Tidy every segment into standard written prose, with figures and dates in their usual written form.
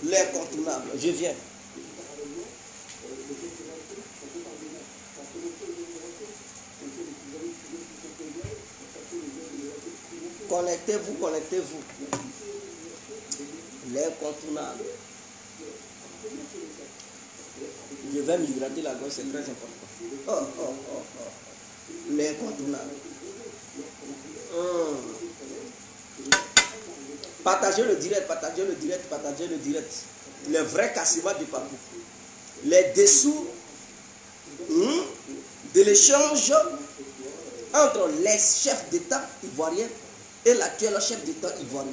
L'incontournable. Je viens. Connectez-vous, connectez-vous. L'incontournable. Je vais m'hydrater la gorge, c'est très important. L'incontournable. Partagez le direct, partagez le direct, partagez le direct. Le vrai cassement du papou. Les dessous de l'échange entre les chefs d'État ivoiriens et l'actuel chef d'État ivoirien.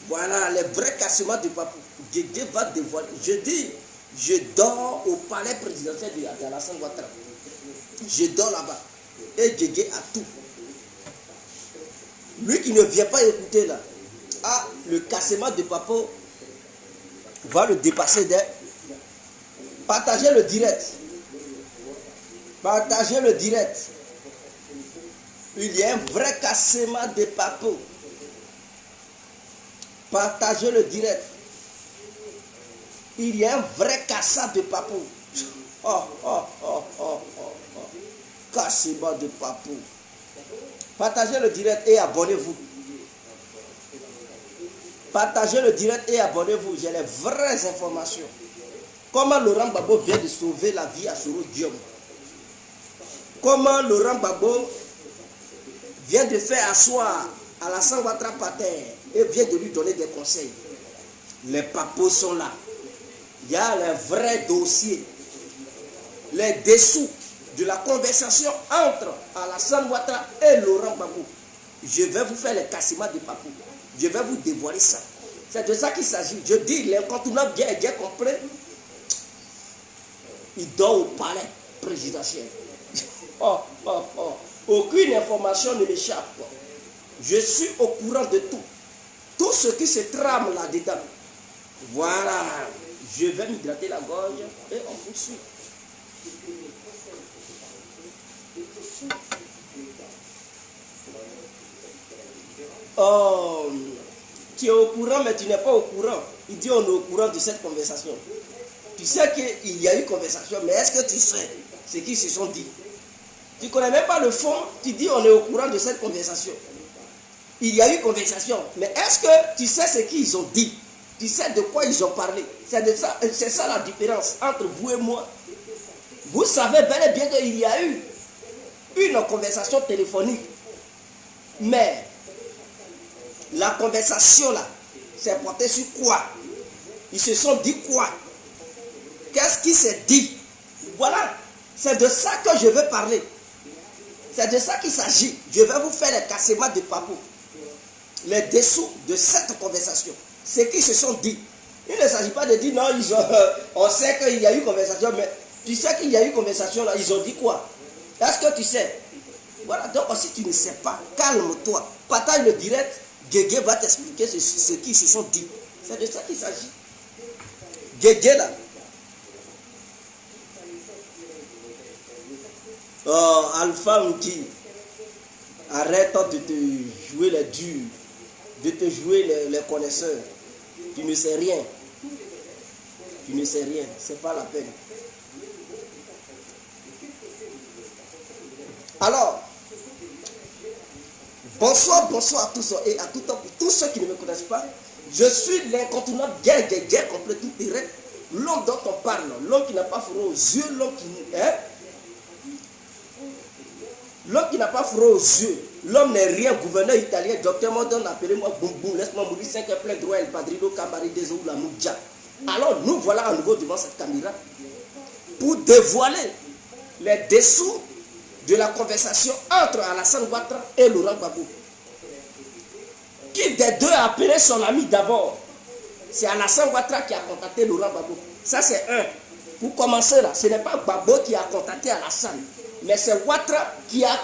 Voilà le vrai cassement du papou. Guégué va dévoiler. Je dis, je dors au palais présidentiel d'Alassane Ouattara. Je dors là-bas. Et Guégué a tout. Lui qui ne vient pas écouter là, le cassement de Papo va le dépasser des. Partagez le direct. Partagez le direct. Il y a un vrai cassement de Papo. Partagez le direct. Il y a un vrai cassage de Papo. Cassement de Papo. Partagez le direct et abonnez-vous. Partagez le direct et abonnez-vous. J'ai les vraies informations. Comment Laurent Gbagbo vient de sauver la vie à Soro Diom. Comment Laurent Gbagbo vient de faire asseoir Alassane Ouattara par terre et vient de lui donner des conseils. Les papos sont là. Il y a les vrais dossiers. Les dessous de la conversation entre Alassane Ouattara et Laurent Gbagbo. Je vais vous faire les cassements de papou. Je vais vous dévoiler ça. C'est de ça qu'il s'agit. Je dis, l'incontournable bien compris. Il dort au palais présidentiel. Aucune information ne m'échappe. Je suis au courant de tout. Tout ce qui se trame là-dedans. Voilà. Je vais m'hydrater la gorge et on poursuit. Tu es au courant, mais tu n'es pas au courant. Il dit on est au courant de cette conversation. Tu sais qu'il y a eu conversation, mais est-ce que tu sais ce qu'ils se sont dit? Tu ne connais même pas le fond, tu dis on est au courant de cette conversation. Il y a eu conversation, mais est-ce que tu sais ce qu'ils ont dit? Tu sais de quoi ils ont parlé? C'est ça la différence entre vous et moi. Vous savez bel et bien qu'il y a eu une conversation téléphonique. Mais la conversation là, c'est porté sur quoi? Ils se sont dit quoi? Qu'est-ce qui s'est dit? Voilà, c'est de ça que je veux parler. C'est de ça qu'il s'agit. Je vais vous faire les cassements de papou. Les dessous de cette conversation. Ce qu'ils se sont dit. Il ne s'agit pas de dire non, on sait qu'il y a eu conversation, mais tu sais qu'il y a eu conversation là, ils ont dit quoi? Est-ce que tu sais? Voilà, donc si tu ne sais pas, calme-toi. Partage le direct, Guégué va t'expliquer ce qu'ils se sont dit. C'est de ça qu'il s'agit. Guégué là. Alpha Mouti, arrête de te jouer les durs, de te jouer les connaisseurs. Tu ne sais rien. Tu ne sais rien, c'est pas la peine. Alors, bonsoir à tous et à tout temps pour tous ceux qui ne me connaissent pas. Je suis l'incontournable guerre complet tout direct. L'homme dont on parle, l'homme qui n'a pas froid aux yeux, l'homme qui n'a pas froid aux yeux. L'homme n'est rien, gouverneur italien, docteur Modon, appelez-moi Boum Boum, laisse-moi mourir 5 plein droit, El Padrino, Camari, Dezo, la Moudja. Alors nous voilà à nouveau devant cette caméra pour dévoiler les dessous de la conversation entre Alassane Ouattara et Laurent Gbagbo. Qui des deux a appelé son ami d'abord? C'est Alassane Ouattara qui a contacté Laurent Gbagbo. Ça c'est un. Pour commencer là, ce n'est pas Gbagbo qui a contacté Alassane, mais c'est Ouattara qui a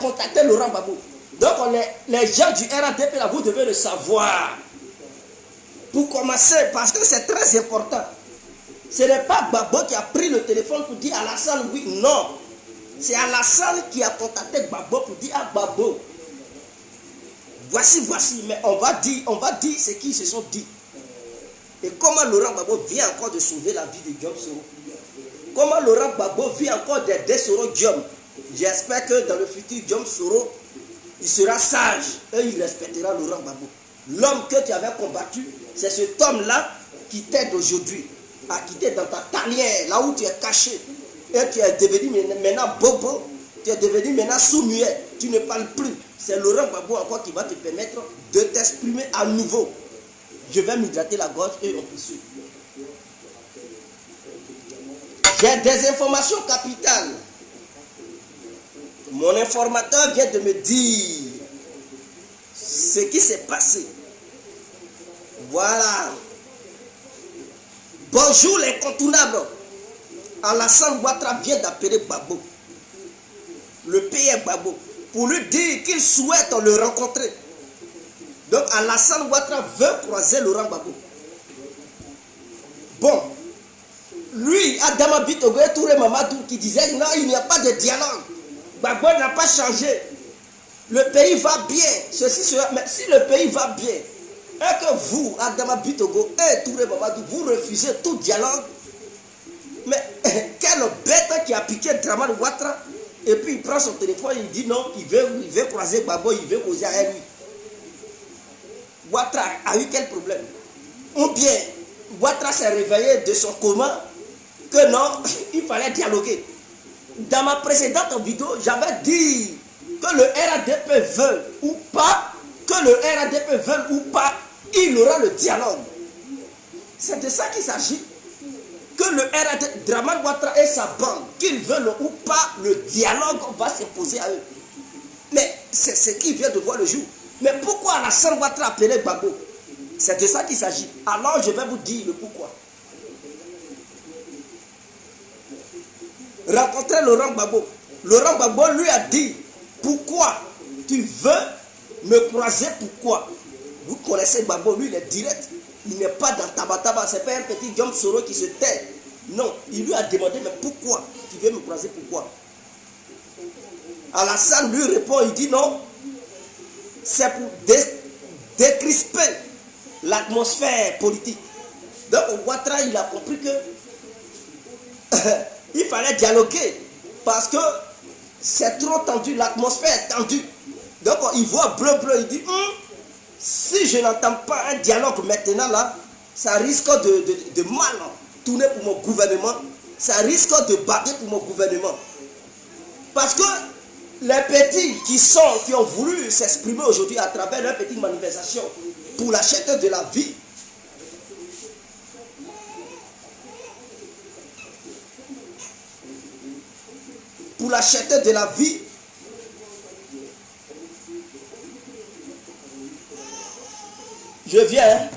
contacté Laurent Gbagbo. Donc les gens du RADP là, vous devez le savoir. Pour commencer, parce que c'est très important. Ce n'est pas Gbagbo qui a pris le téléphone pour dire Alassane oui, non. C'est Alassane qui a contacté Gbagbo pour dire à Gbagbo, voici, mais on va dire ce qu'ils se sont dit. Et comment Laurent Gbagbo vient encore de sauver la vie de Guillaume Soro? Comment Laurent Gbagbo vient encore d'aider Soro Guillaume? J'espère que dans le futur, Guillaume Soro, il sera sage et il respectera Laurent Gbagbo. L'homme que tu avais combattu, c'est cet homme-là qui t'aide aujourd'hui à quitter dans ta tanière, là où tu es caché. Et tu es devenu maintenant bobo, tu es devenu maintenant sourd-muet, tu ne parles plus. C'est Laurent Gbagbo encore qui va te permettre de t'exprimer à nouveau. Je vais m'hydrater la gorge et on poursuit. J'ai des informations capitales. Mon informateur vient de me dire ce qui s'est passé. Voilà. Bonjour l'incontournable. Alassane Ouattara vient d'appeler Gbagbo, le PR Gbagbo, pour lui dire qu'il souhaite le rencontrer. Donc Alassane Ouattara veut croiser Laurent Gbagbo. Bon, lui, Adama Bitogo et Touré Mamadou qui disait non, il n'y a pas de dialogue. Gbagbo n'a pas changé. Le pays va bien. Ceci, cela. Mais si le pays va bien, et que vous, Adama Bitogo et Touré Mamadou, vous refusez tout dialogue, mais quelle bête qui a piqué Dramane Ouattara, et puis il prend son téléphone, il dit non, il veut croiser Gbagbo, il veut causer à lui. Ouattara a eu quel problème? Ou bien Ouattara s'est réveillé de son coma que non, il fallait dialoguer. Dans ma précédente vidéo, j'avais dit que le RADP veut ou pas, il aura le dialogue. C'est de ça qu'il s'agit. Que le RADP, Dramane Ouattara et sa bande, qu'ils veulent ou pas, le dialogue va s'imposer à eux. Mais c'est ce qui vient de voir le jour. Mais pourquoi Alassane Ouattara appelait Gbagbo? C'est de ça qu'il s'agit. Alors je vais vous dire le pourquoi. Rencontrer Laurent Gbagbo. Laurent Gbagbo lui a dit, pourquoi tu veux me croiser, pourquoi? Vous connaissez Gbagbo, lui il est direct. Il n'est pas dans tabataba, ce n'est pas un petit Guillaume Soro qui se tait. Non, il lui a demandé, mais pourquoi tu veux me croiser, pourquoi? Alassane lui répond, il dit non, c'est pour décrisper l'atmosphère politique. Donc Ouattara, il a compris que il fallait dialoguer parce que c'est trop tendu, l'atmosphère est tendue. Donc il voit bleu, il dit si je n'entends pas un dialogue maintenant là, ça risque de mal tourner pour mon gouvernement, ça risque de battre pour mon gouvernement. Parce que les petits qui ont voulu s'exprimer aujourd'hui à travers leur petite manifestation pour la cherté de la vie, pour la cherté de la vie, je viens.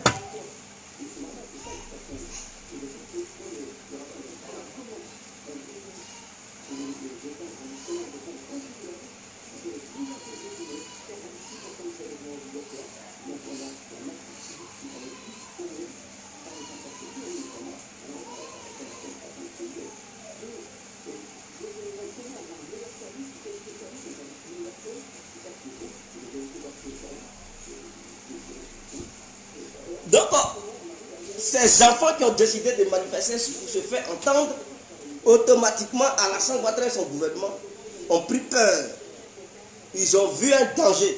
Donc, ces enfants qui ont décidé de manifester pour se faire entendre, automatiquement, Alassane Ouattara et son gouvernement ont pris peur. Ils ont vu un danger.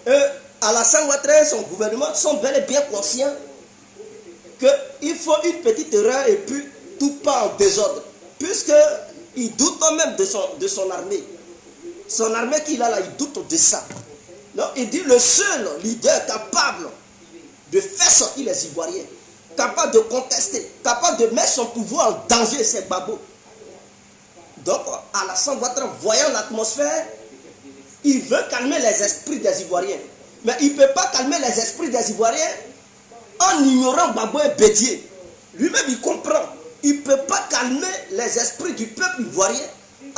Et Alassane Ouattara et son gouvernement sont bel et bien conscients qu'il faut une petite erreur et puis tout part en désordre. Puisqu'ils doutent même de son armée. Son armée qu'il a là, il doute de ça. Donc, il dit le seul leader capable de faire sortir les Ivoiriens, capable de contester, capable de mettre son pouvoir en danger, c'est Gbagbo. Donc, Alassane Ouattara, voyant l'atmosphère, il veut calmer les esprits des Ivoiriens. Mais il ne peut pas calmer les esprits des Ivoiriens en ignorant Gbagbo et Bédié. Lui-même, il comprend. Il ne peut pas calmer les esprits du peuple ivoirien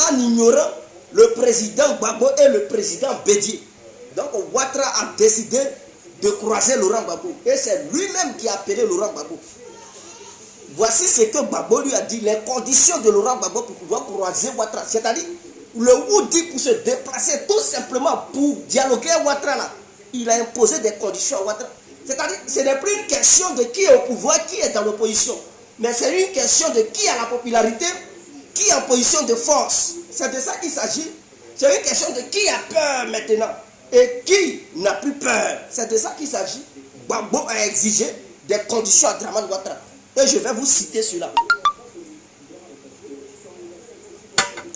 en ignorant le président Gbagbo et le président Bédié. Donc, Ouattara a décidé de croiser Laurent Gbagbo. Et c'est lui-même qui a appelé Laurent Gbagbo. Voici ce que Gbagbo lui a dit, les conditions de Laurent Gbagbo pour pouvoir croiser Ouattara. C'est-à-dire, le Woudi pour se déplacer tout simplement pour dialoguer à Ouattara là. Il a imposé des conditions à Ouattara. C'est-à-dire, ce n'est plus une question de qui est au pouvoir, qui est dans l'opposition. Mais c'est une question de qui a la popularité, qui est en position de force. C'est de ça qu'il s'agit. C'est une question de qui a peur maintenant et qui n'a plus peur. C'est de ça qu'il s'agit. Gbagbo a exigé des conditions à Dramane Ouattara. Et je vais vous citer cela.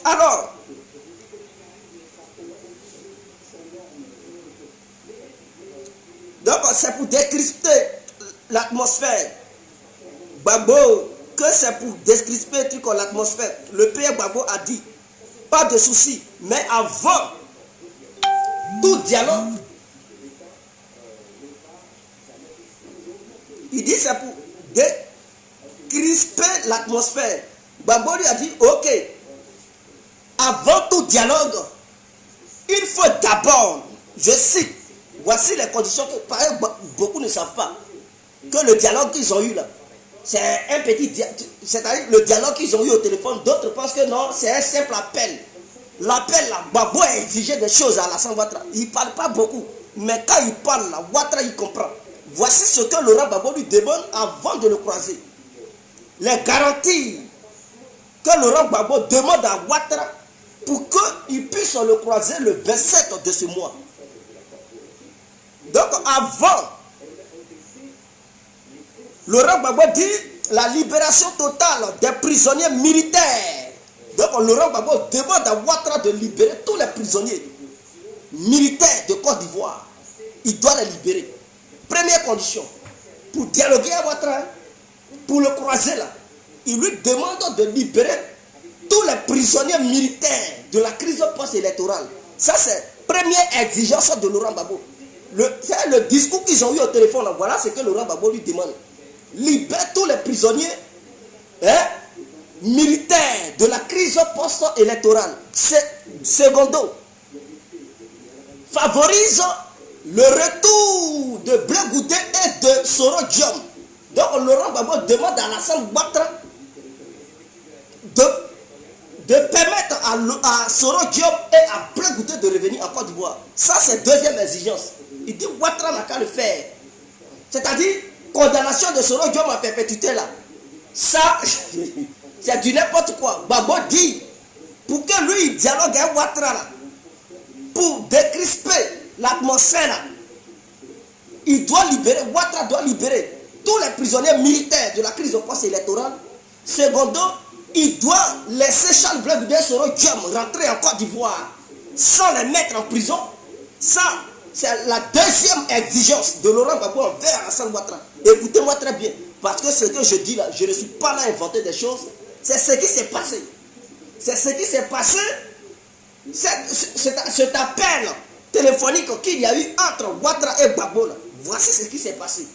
Alors, donc c'est pour décrisper l'atmosphère. Gbagbo, que c'est pour décrisper l'atmosphère. Le père Gbagbo a dit, pas de souci, mais avant tout dialogue, il dit c'est pour décrisper l'atmosphère. Gbagbo lui a dit, ok, avant tout dialogue, il faut d'abord, je cite, voici les conditions que pareil, beaucoup ne savent pas, que le dialogue qu'ils ont eu là, c'est un petit dialogue, c'est-à-dire le dialogue qu'ils ont eu au téléphone, d'autres pensent que non, c'est un simple appel. L'appel là, Gbagbo a exigé des choses à Alassane Ouattara. Il ne parle pas beaucoup, mais quand il parle là, Ouattara il comprend. Voici ce que Laurent Gbagbo lui demande avant de le croiser. Les garanties que Laurent Gbagbo demande à Ouattara pour qu'il puisse le croiser le 27 de ce mois. Donc avant, Laurent Gbagbo dit la libération totale des prisonniers militaires. Donc Laurent Gbagbo demande à Ouattara de libérer tous les prisonniers militaires de Côte d'Ivoire. Il doit les libérer. Première condition, pour dialoguer à Ouattara, pour le croiser là, il lui demande de libérer tous les prisonniers militaires de la crise post-électorale. Ça c'est première exigence de Laurent Gbagbo. C'est le discours qu'ils ont eu au téléphone là. Voilà ce que Laurent Gbagbo lui demande. Libère tous les prisonniers militaires de la crise post-électorale. Secondo, favorise le retour de Blé Goudé et de Soro Diom. Donc Laurent Gbagbo demande à Alassane Ouattara de permettre à Soro Diom et à Blé Goudé de revenir en Côte d'Ivoire. Ça c'est deuxième exigence. Il dit Ouattara n'a qu'à le faire. C'est-à-dire, condamnation de Soro Diom à perpétuité là. Ça, c'est du n'importe quoi. Gbagbo dit, pour que lui il dialogue avec Ouattara là, pour décrisper l'atmosphère là, il doit libérer, Ouattara doit libérer tous les prisonniers militaires de la crise post-électorale. Secondo, il doit laisser Charles Blé Goudé Soro Diom rentrer en Côte d'Ivoire sans les mettre en prison. Ça, c'est la deuxième exigence de Laurent Gbagbo envers Alassane Ouattara. Écoutez-moi très bien, parce que ce que je dis là, je ne suis pas là à inventer des choses. C'est ce qui s'est passé. C'est ce qui s'est passé. Cet appel téléphonique qu'il y a eu entre Ouattara et Gbagbo là. Voici ce qui s'est passé.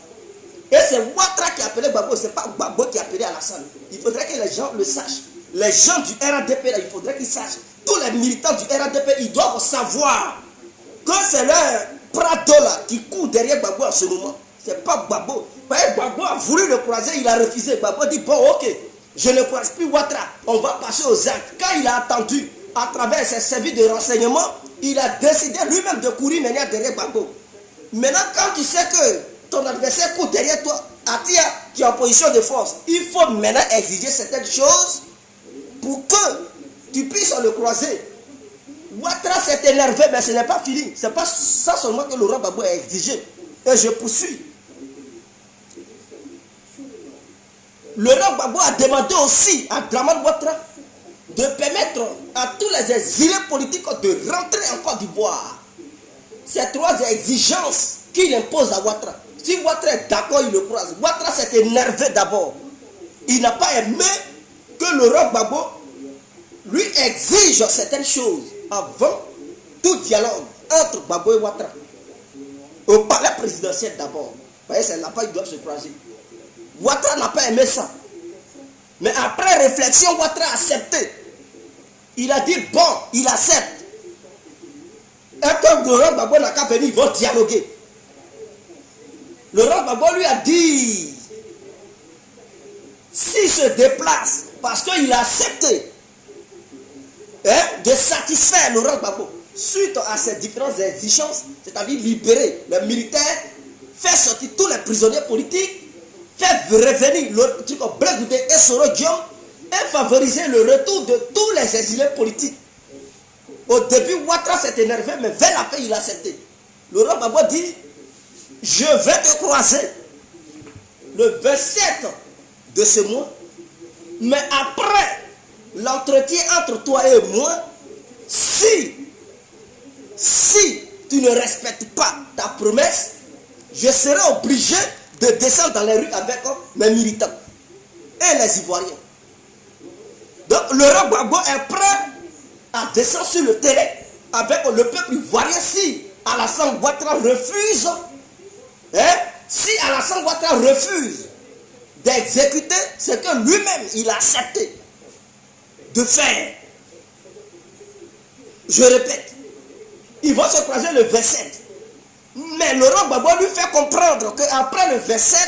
Et c'est Ouattara qui a appelé Gbagbo, ce n'est pas Gbagbo qui a appelé Alassane. Il faudrait que les gens le sachent. Les gens du RADP là, il faudrait qu'ils sachent. Tous les militants du RADP, ils doivent savoir que c'est leur Prado là qui court derrière Gbagbo en ce moment. C'est pas Gbagbo. Gbagbo a voulu le croiser, il a refusé. Gbagbo dit bon ok, je ne croise plus Ouattara, on va passer aux actes. Quand il a attendu à travers ses services de renseignement, il a décidé lui-même de courir maintenant derrière Gbagbo. Maintenant quand tu sais que ton adversaire court derrière toi, Atia qui est en position de force, il faut maintenant exiger certaines choses pour que tu puisses le croiser. Ouattara s'est énervé, mais ce n'est pas fini. Ce n'est pas ça seulement que Laurent Gbagbo a exigé. Et je poursuis. Laurent Gbagbo a demandé aussi à Dramane Ouattara de permettre à tous les exilés politiques de rentrer en Côte d'Ivoire. Ces trois exigences qu'il impose à Ouattara. Si Ouattara est d'accord, il le croise. Ouattara s'est énervé d'abord. Il n'a pas aimé que Laurent Gbagbo lui exige certaines choses avant tout dialogue entre Gbagbo et Ouattara. Au palais présidentiel d'abord. Vous voyez, c'est là-bas qu'ils doivent se croiser. Ouattara n'a pas aimé ça. Mais après réflexion, Ouattara a accepté. Il a dit bon, il accepte. Et comme Laurent Gbagbo n'a qu'à venir, ils vont dialoguer. Laurent Gbagbo lui a dit, s'il se déplace, parce qu'il a accepté de satisfaire Laurent Gbagbo, suite à ces différentes exigences, c'est-à-dire libérer les militaires, faire sortir tous les prisonniers politiques, faire revenir le truc Blé Goudé et Soro Diom et favoriser le retour de tous les exilés politiques. Au début, Ouattara s'est énervé, mais vers la fin, il a accepté. Laurent Gbagbo dit, je vais te croiser le 27 de ce mois, mais après l'entretien entre toi et moi, si tu ne respectes pas ta promesse, je serai obligé de descendre dans les rues avec mes militants et les Ivoiriens. Donc Laurent Gbagbo est prêt à descendre sur le terrain avec le peuple ivoirien si Alassane Ouattara refuse, si Alassane Ouattara refuse d'exécuter ce que lui-même il a accepté de faire. Je répète, ils vont se croiser le 27. Mais Laurent Gbagbo lui fait comprendre qu'après le 27,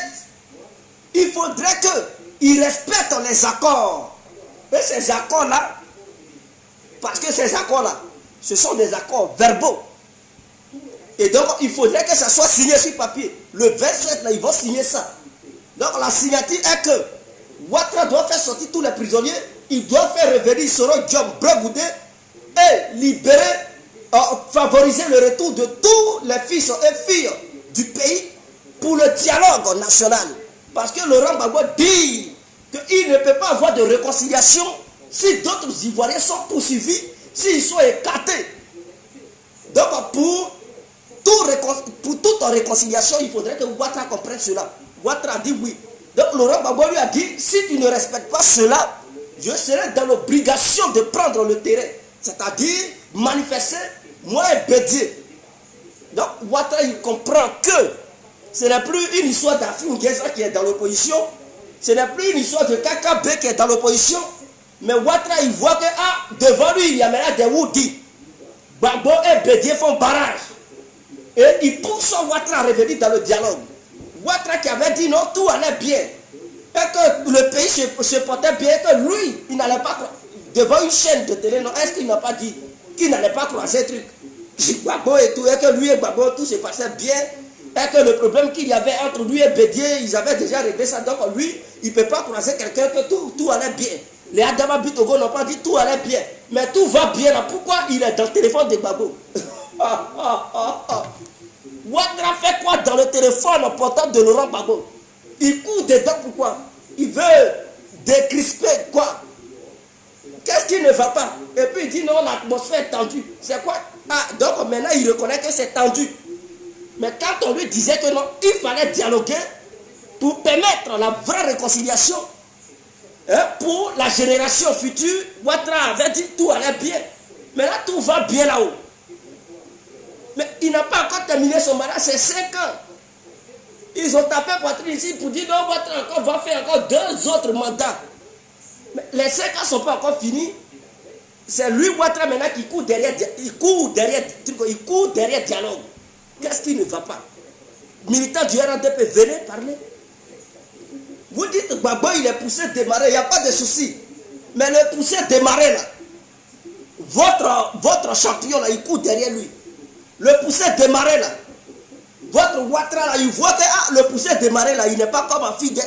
il faudrait qu'il respecte les accords. Et ces accords-là, parce que ces accords-là, ce sont des accords verbaux. Et donc, il faudrait que ça soit signé sur papier. Le 27, là, ils vont signer ça. Donc, la signature est que Ouattara doit faire sortir tous les prisonniers, il doit faire revenir Soro Diom, Blé Goudé et libérer, favoriser le retour de tous les fils et filles du pays pour le dialogue national. Parce que Laurent Gbagbo dit qu'il ne peut pas avoir de réconciliation si d'autres Ivoiriens sont poursuivis, s'ils sont écartés. Donc pour toute réconciliation, il faudrait que Ouattara comprenne cela. Ouattara a dit oui. Donc Laurent Gbagbo lui a dit, si tu ne respectes pas cela, je serai dans l'obligation de prendre le terrain. C'est-à-dire manifester, moi et Bédié. Donc Ouattara il comprend que ce n'est plus une histoire d'Afrique qui est dans l'opposition, ce n'est plus une histoire de KKB qui est dans l'opposition, mais Ouattara il voit que devant lui il y a maintenant des Woudi. Gbagbo et Bédié font barrage. Et il pousse Ouattara à revenir dans le dialogue. Ouattara qui avait dit non, tout allait bien. Et que le pays se portait bien, et que lui, il n'allait pas devant une chaîne de télé, non, est-ce qu'il n'a pas dit qu'il n'allait pas croiser ce truc? Gbagbo et tout, et que lui et Gbagbo, tout se passait bien, et que le problème qu'il y avait entre lui et Bédié, ils avaient déjà réglé ça, donc lui, il ne peut pas croiser quelqu'un, que tout allait bien. Les Adama Bitogo n'ont pas dit tout allait bien, mais tout va bien là, pourquoi il est dans le téléphone de Gbagbo? Ouattara fait quoi dans le téléphone portable de Laurent Gbagbo? Il court dedans, pourquoi? Il veut décrisper quoi? Qu'est-ce qui ne va pas? Et puis il dit non, l'atmosphère est tendue. C'est quoi? Donc maintenant il reconnaît que c'est tendu. Mais quand on lui disait que non, il fallait dialoguer pour permettre la vraie réconciliation, pour la génération future, Ouattara avait dit tout allait bien. Mais là tout va bien là-haut. Mais il n'a pas encore terminé son mandat, c'est 5 ans. Ils ont tapé poitrine ici pour dire non, Ouattara va faire encore 2 autres mandats. Mais les 5 ans ne sont pas encore finis. C'est lui, Ouattara, maintenant qui court derrière, il court derrière dialogue. Qu'est-ce qui ne va pas? Militant du RNDP, venez parler. Vous dites que Gbagbo, il est poussé démarrer, il n'y a pas de souci. Mais le poussé démarrer là, votre champion là, il court derrière lui. Le poussé démarrer là, votre Ouattara là, il voit que le poussé démarrer là, il n'est pas comme un fidèle.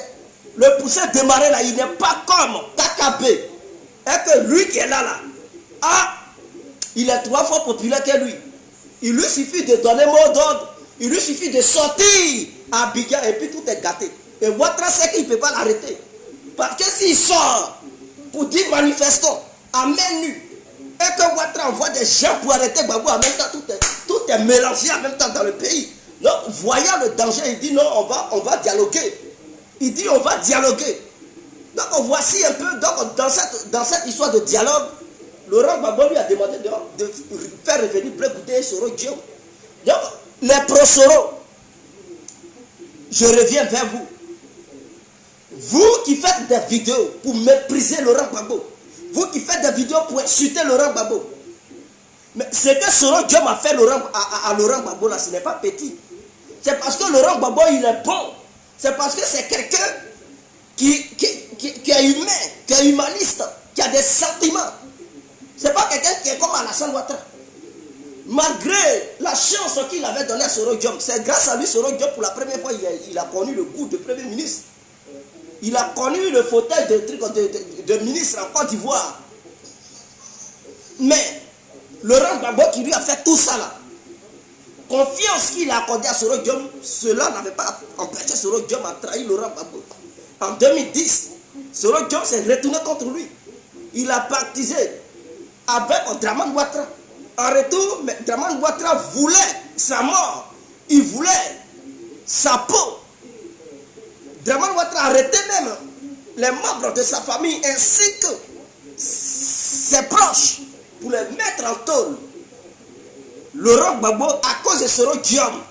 Le poussé démarrer là, il n'est pas comme KKB. Et que lui qui est là, il est 3 fois populaire que lui. Il lui suffit de donner mot d'ordre, il lui suffit de sortir à Abidjan et puis tout est gâté. Et Ouattara sait qu'il ne peut pas l'arrêter. Parce que s'il sort pour dire manifestons à main nue, et que Ouattara envoie des gens pour arrêter Gbagbo en même temps, tout est mélangé en même temps dans le pays. Donc, voyant le danger, il dit non, on va dialoguer. Il dit on va dialoguer. Donc, voici un peu, donc, dans cette histoire de dialogue, Laurent Gbagbo lui a demandé de faire revenir Blé Goudé et Soro Diom. Donc, les pro-Soro, je reviens vers vous. Vous qui faites des vidéos pour mépriser Laurent Gbagbo, vous qui faites des vidéos pour insulter Laurent Gbagbo, mais ce que Soro Diom a fait à Laurent Gbagbo là, ce n'est pas petit. C'est parce que Laurent Gbagbo il est bon. C'est parce que c'est quelqu'un qui est humain, qui est humaniste, qui a des sentiments. C'est pas quelqu'un qui est comme Alassane Ouattara. Malgré la chance qu'il avait donnée à Soro Diom, c'est grâce à lui, Soro Diom, pour la première fois, il a connu le goût de Premier ministre. Il a connu le fauteuil de ministre en Côte d'Ivoire. Mais Laurent Gbagbo qui lui a fait tout ça là, confiance qu'il a accordée à Soro Diom, cela n'avait pas empêché Soro Diom à trahir Laurent Gbagbo. En 2010, Soro Diom s'est retourné contre lui. Il a pactisé avec Dramane Ouattara. En retour, Dramane Ouattara voulait sa mort. Il voulait sa peau. Dramane Ouattara arrêtait même les membres de sa famille ainsi que ses proches pour les mettre en tôle. Laurent Gbagbo, à cause de Soro Diom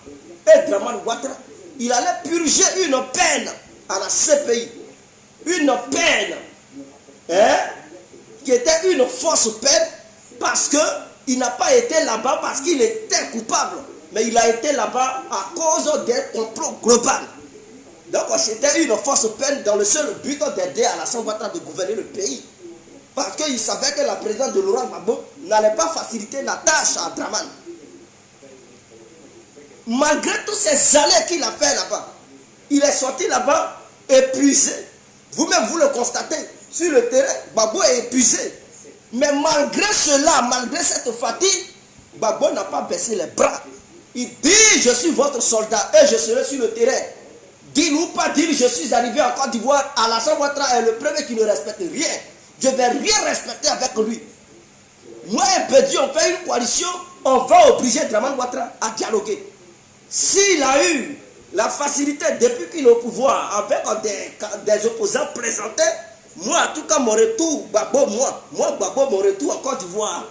et Dramane Ouattara, il allait purger une peine à la CPI. Une peine qui était une fausse peine parce qu'il n'a pas été là-bas parce qu'il était coupable. Mais il a été là-bas à cause d'un complot global. Donc c'était une fausse peine dans le seul but d'aider Alassane Ouattara de gouverner le pays. Parce qu'il savait que la présence de Laurent Gbagbo n'allait pas faciliter la tâche à Dramane. Malgré tous ces années qu'il a fait là-bas, il est sorti là-bas épuisé. Vous-même, vous le constatez. Sur le terrain, Gbagbo est épuisé. Mais malgré cela, malgré cette fatigue, Gbagbo n'a pas baissé les bras. Il dit, je suis votre soldat et je serai sur le terrain. Dire ou pas dire, je suis arrivé en Côte d'Ivoire, Alassane Ouattara est le premier qui ne respecte rien. Je ne vais rien respecter avec lui. Moi et Bédiou, on fait une coalition, on va obliger Dramane Ouattara à dialoguer. S'il a eu la facilité depuis qu'il est au pouvoir avec des opposants présentés, moi en tout cas mon retour, Gbagbo, Gbagbo, mon retour en Côte d'Ivoire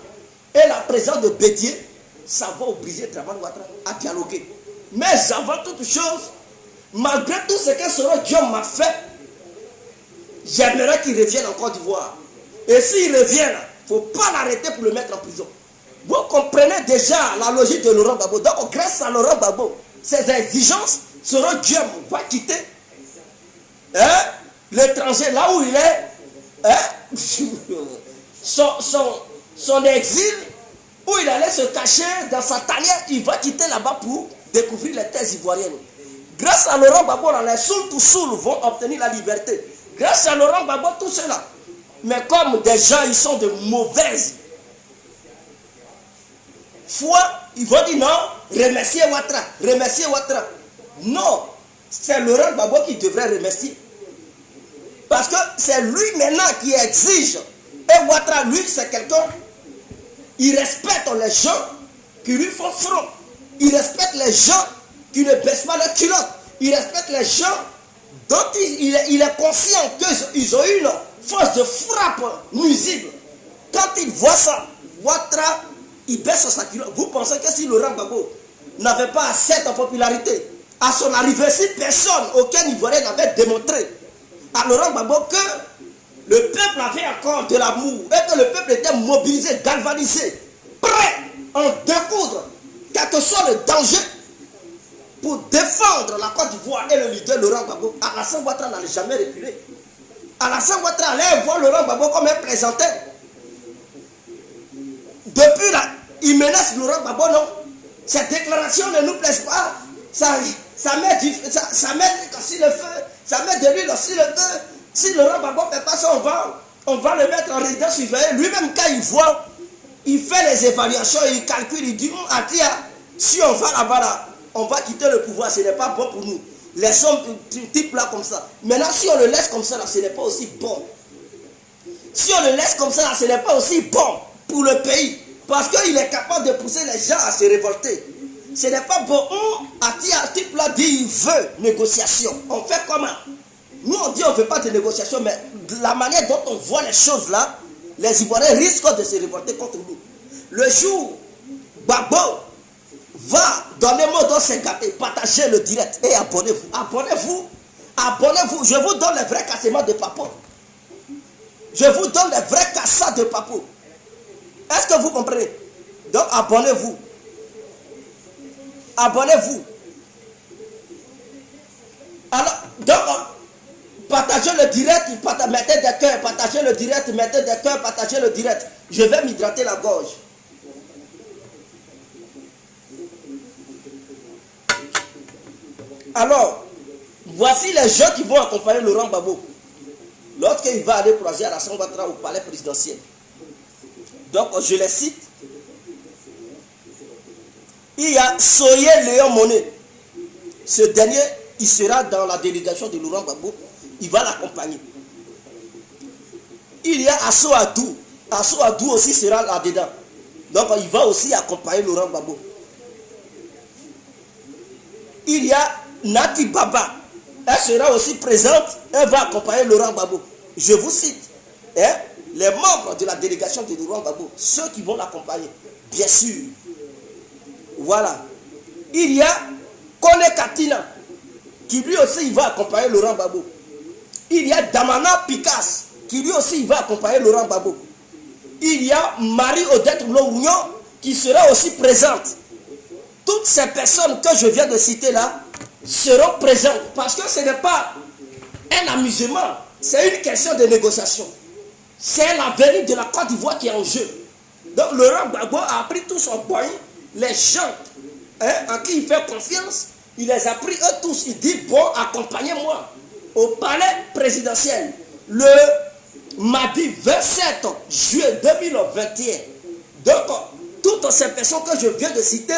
et la présence de Bédiou, ça va obliger Dramane Ouattara à dialoguer. Mais avant toute chose, malgré tout ce que Soro Diom m'a fait, j'aimerais qu'il revienne en Côte d'Ivoire. Et s'il revient, il ne faut pas l'arrêter pour le mettre en prison. Vous comprenez déjà la logique de Laurent Gbagbo. Donc grâce à Laurent Gbagbo, ses exigences, Soro Diom va quitter l'étranger là où il est, son exil, où il allait se cacher dans sa tanière. Il va quitter là-bas pour découvrir les terres ivoiriennes. Grâce à Laurent Gbagbo, les Soul vont obtenir la liberté. Grâce à Laurent Gbagbo, tout cela. Mais comme des gens, ils sont de mauvaises foi, ils vont dire non, remercier Ouattara. Non, c'est Laurent Gbagbo qui devrait remercier. Parce que c'est lui maintenant qui exige. Et Ouattara, lui, c'est quelqu'un, il respecte les gens qui lui font front. Il respecte les gens qui ne baissent pas leurs culottes. Il respecte les gens dont il est conscient qu'ils ont une force de frappe nuisible. Quand il voit ça, Ouattara, il baisse sa culotte. Vous pensez que si Laurent Gbagbo n'avait pas assez de popularité, à son arrivée, si personne, aucun Ivoirien n'avait démontré à Laurent Gbagbo que le peuple avait encore de l'amour et que le peuple était mobilisé, galvanisé, prêt à en découdre, quel que soit le danger, pour défendre la Côte d'Ivoire et le leader Laurent Gbagbo, Alassane Ouattara n'allait jamais reculer. Alassane Ouattara allait voir Laurent Gbagbo comme un plaisantin. Depuis là, il menace Laurent Gbagbo, non. Cette déclaration ne nous plaise pas. Ça met aussi le feu. Ça met de l'huile aussi le feu. Si Laurent Gbagbo ne fait pas ça, on va le mettre en résidence surveillée. Lui-même, quand il voit, il fait les évaluations, il calcule, il dit, Atia, si on va là-bas, là, on va quitter le pouvoir, ce n'est pas bon pour nous. Laissons type là comme ça. Maintenant, si on le laisse comme ça, là, ce n'est pas aussi bon. Si on le laisse comme ça, là, ce n'est pas aussi bon pour le pays. Parce qu'il est capable de pousser les gens à se révolter. Ce n'est pas bon. Atia, type là, dit, il veut négociation. On fait comment? Nous, on dit on ne veut pas de négociation, mais la manière dont on voit les choses là, les Ivoiriens risquent de se révolter contre nous. Le jour, Gbagbo va dans les mots dont c'est gâté, partagez le direct et abonnez-vous. Abonnez-vous. Abonnez-vous. Je vous donne les vrais cassements de Papo. Je vous donne les vrais cassats de Papo. Est-ce que vous comprenez? Donc abonnez-vous. Abonnez-vous. Alors, donc, partagez le direct, mettez des cœurs, partagez le direct, mettez des cœurs, partagez le direct. Je vais m'hydrater la gorge. Alors, voici les gens qui vont accompagner Laurent Gbagbo lorsqu'il va aller croiser Alassane Ouattara au palais présidentiel. Donc, je les cite. Il y a Soye Léon Monet. Ce dernier, il sera dans la délégation de Laurent Gbagbo. Il va l'accompagner. Il y a Asso Adou. Asso Adou aussi sera là-dedans. Donc, il va aussi accompagner Laurent Gbagbo. Il y a Nati Baba. Elle sera aussi présente. Elle va accompagner Laurent Gbagbo. Je vous cite. Hein, les membres de la délégation de Laurent Gbagbo. Ceux qui vont l'accompagner. Bien sûr. Voilà. Il y a Kone Katina. Qui lui aussi il va accompagner Laurent Gbagbo. Il y a Damana Picasse. Qui lui aussi il va accompagner Laurent Gbagbo. Il y a Marie-Odette Mlouignon qui sera aussi présente. Toutes ces personnes que je viens de citer là seront présentes parce que ce n'est pas un amusement, c'est une question de négociation. C'est l'avenir de la Côte d'Ivoire qui est en jeu. Donc Laurent Gbagbo a pris tout son point, les gens à qui il fait confiance, il les a pris eux tous. Il dit bon, accompagnez-moi au palais présidentiel le mardi 27 juillet 2021. Donc toutes ces personnes que je viens de citer,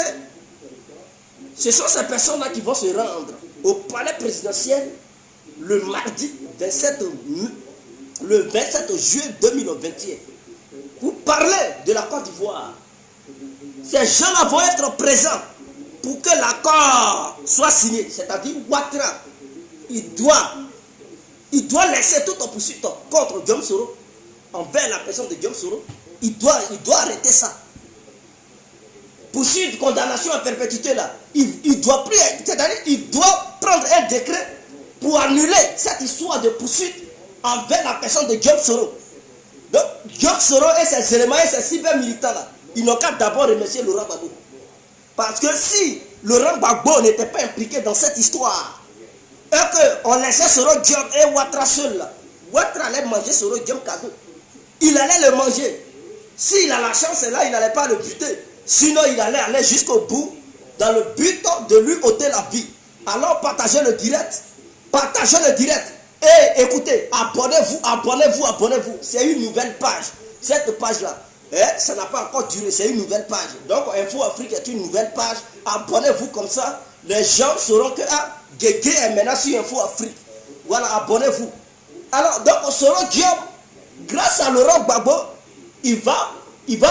ce sont ces personnes-là qui vont se rendre au palais présidentiel le mardi 27 juillet 2021 pour parler de la Côte d'Ivoire. Ces gens-là vont être présents pour que l'accord soit signé. C'est-à-dire Ouattara, il doit laisser toute poursuite contre Guillaume Soro, envers la personne de Guillaume Soro. Il doit arrêter ça. Poursuite, condamnation à perpétuité là, il doit plus, c'est-à-dire il doit prendre un décret pour annuler cette histoire de poursuite envers la personne de Guillaume Soro. Donc Guillaume Soro et ses éléments et ses cyber militants là, ils n'ont qu'à d'abord remercier Laurent Gbagbo. Parce que si Laurent Gbagbo n'était pas impliqué dans cette histoire, et qu'on laissait Soro Guillaume et Ouattara seul là, Ouattara allait manger Soro Guillaume cadeau. Il allait le manger. S'il a la chance là, il n'allait pas le buter. Sinon, il allait aller jusqu'au bout dans le but de lui ôter la vie. Alors, partagez le direct. Partagez le direct. Et écoutez, abonnez-vous. C'est une nouvelle page. Cette page-là, ça n'a pas encore duré. C'est une nouvelle page. Donc, Info Afrique est une nouvelle page. Abonnez-vous comme ça. Les gens sauront que Guégué est maintenant sur Info Afrique. Voilà, abonnez-vous. Alors, donc, Soro Guillaume, grâce à Laurent Gbagbo, il va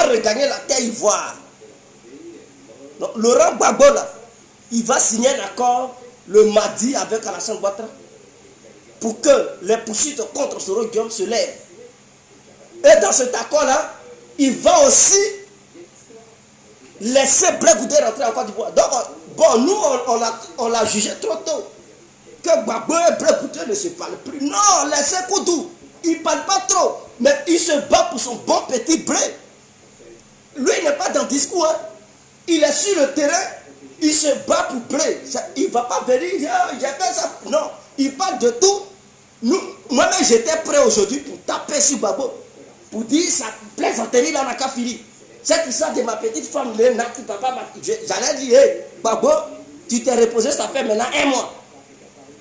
regagner la terre ivoire. Donc, Laurent Gbagbo, là, il va signer un accord le mardi avec Alassane Ouattara pour que les poursuites contre Soro Guillaume se lèvent. Et dans cet accord-là, il va aussi laisser Blé Goudé rentrer en Côte d'Ivoire. Donc, bon, nous, on l'a jugé trop tôt. Que Gbagbo et Blé Goudé ne se parlent plus. Non, laissez Koudou. Il ne parle pas trop. Mais il se bat pour son bon petit Blé. Lui, il n'est pas dans le discours. Hein. Il est sur le terrain, il se bat pour Blé. Il ne va pas venir, j'ai fait ça. Non, il parle de tout. Moi-même, j'étais prêt aujourd'hui pour taper sur Gbagbo. Pour dire, ça plaisanterie là, n'a qu'à finir. Cette histoire de ma petite femme, j'allais dire, hey, Gbagbo, tu t'es reposé, ça fait maintenant 1 mois.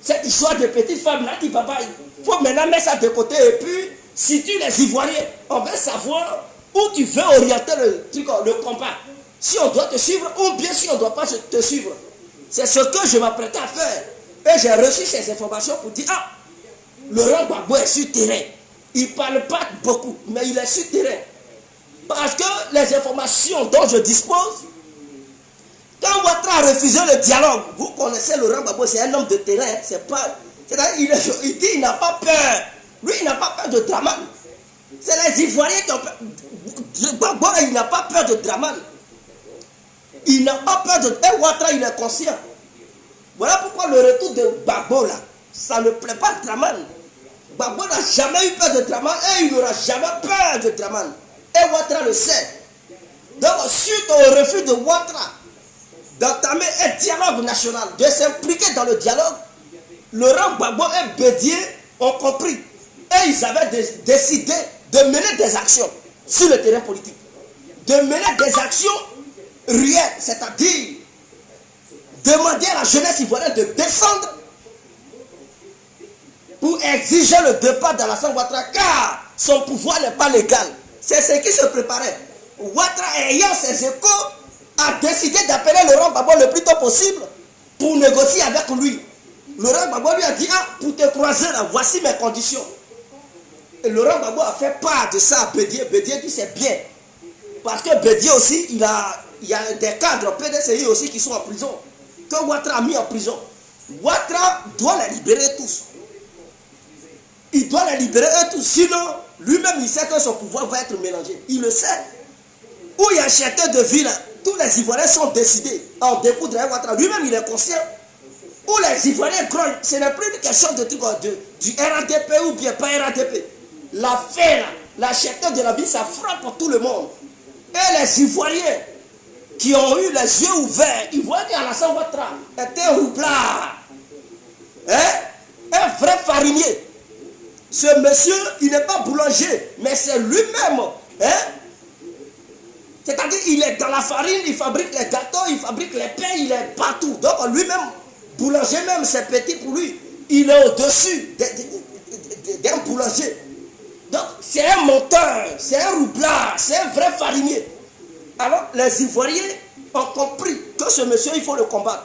Cette histoire de petite femme, Nati Papa, il faut maintenant mettre ça de côté. Et puis, si tu les Ivoiriens, on veut savoir où tu veux orienter le truc, le combat. Si on doit te suivre ou bien si on ne doit pas te suivre. C'est ce que je m'apprêtais à faire. Et j'ai reçu ces informations pour dire, Laurent Gbagbo est sur terrain. Il ne parle pas beaucoup, mais il est sur terrain. Parce que les informations dont je dispose, quand Ouattara a refusé le dialogue, vous connaissez Laurent Gbagbo, c'est un homme de terrain. C'est-à-dire, il dit qu'il n'a pas peur. Lui, il n'a pas peur de Draman. C'est les Ivoiriens qui ont peur. Gbagbo, il n'a pas peur de Draman. Il n'a pas peur de... Et Ouattara, il est conscient. Voilà pourquoi le retour de Gbagbo, là, ça ne plaît pas à Draman. Gbagbo n'a jamais eu peur de Draman et il n'aura jamais peur de Draman. Et Ouattara le sait. Donc, suite au refus de Ouattara d'entamer un dialogue national, de s'impliquer dans le dialogue, Laurent Gbagbo et Bédié ont compris. Et ils avaient décidé de mener des actions sur le terrain politique. De mener des actions réelles, c'est-à-dire demandé à la jeunesse ivoirienne de descendre pour exiger le départ d'Alassane Ouattara, car son pouvoir n'est pas légal. C'est ce qui se préparait. Ouattara, ayant ses échos, a décidé d'appeler Laurent Gbagbo le plus tôt possible pour négocier avec lui. Laurent Gbagbo lui a dit, ah, pour te croiser là, voici mes conditions. Et Laurent Gbagbo a fait part de ça à Bédié. Bédié dit c'est bien. Parce que Bédié aussi, il y a des cadres PDCI aussi qui sont en prison, que Ouattara a mis en prison. Ouattara doit les libérer tous. Il doit les libérer eux tous. Sinon, lui-même, il sait que son pouvoir va être mélangé. Il le sait. Où il y a un château de ville, tous les Ivoiriens sont décidés à en découdre avec Ouattara. Lui-même, il est conscient. Où les Ivoiriens grognent, ce n'est plus une question de truc du RADP ou bien pas RADP. La fait là, la château de la ville, ça frappe pour tout le monde. Et les Ivoiriens qui ont eu les yeux ouverts, ils voient qu'Alassane Ouattara était un roublard. Un vrai farinier. Ce monsieur, il n'est pas boulanger, mais c'est lui-même. C'est-à-dire, il est dans la farine, il fabrique les gâteaux, il fabrique les pains, il est partout. Donc lui-même, boulanger même, c'est petit pour lui. Il est au-dessus d'un boulanger. Donc c'est un monteur, c'est un roublard, c'est un vrai farinier. Alors les Ivoiriens ont compris que ce monsieur, il faut le combattre.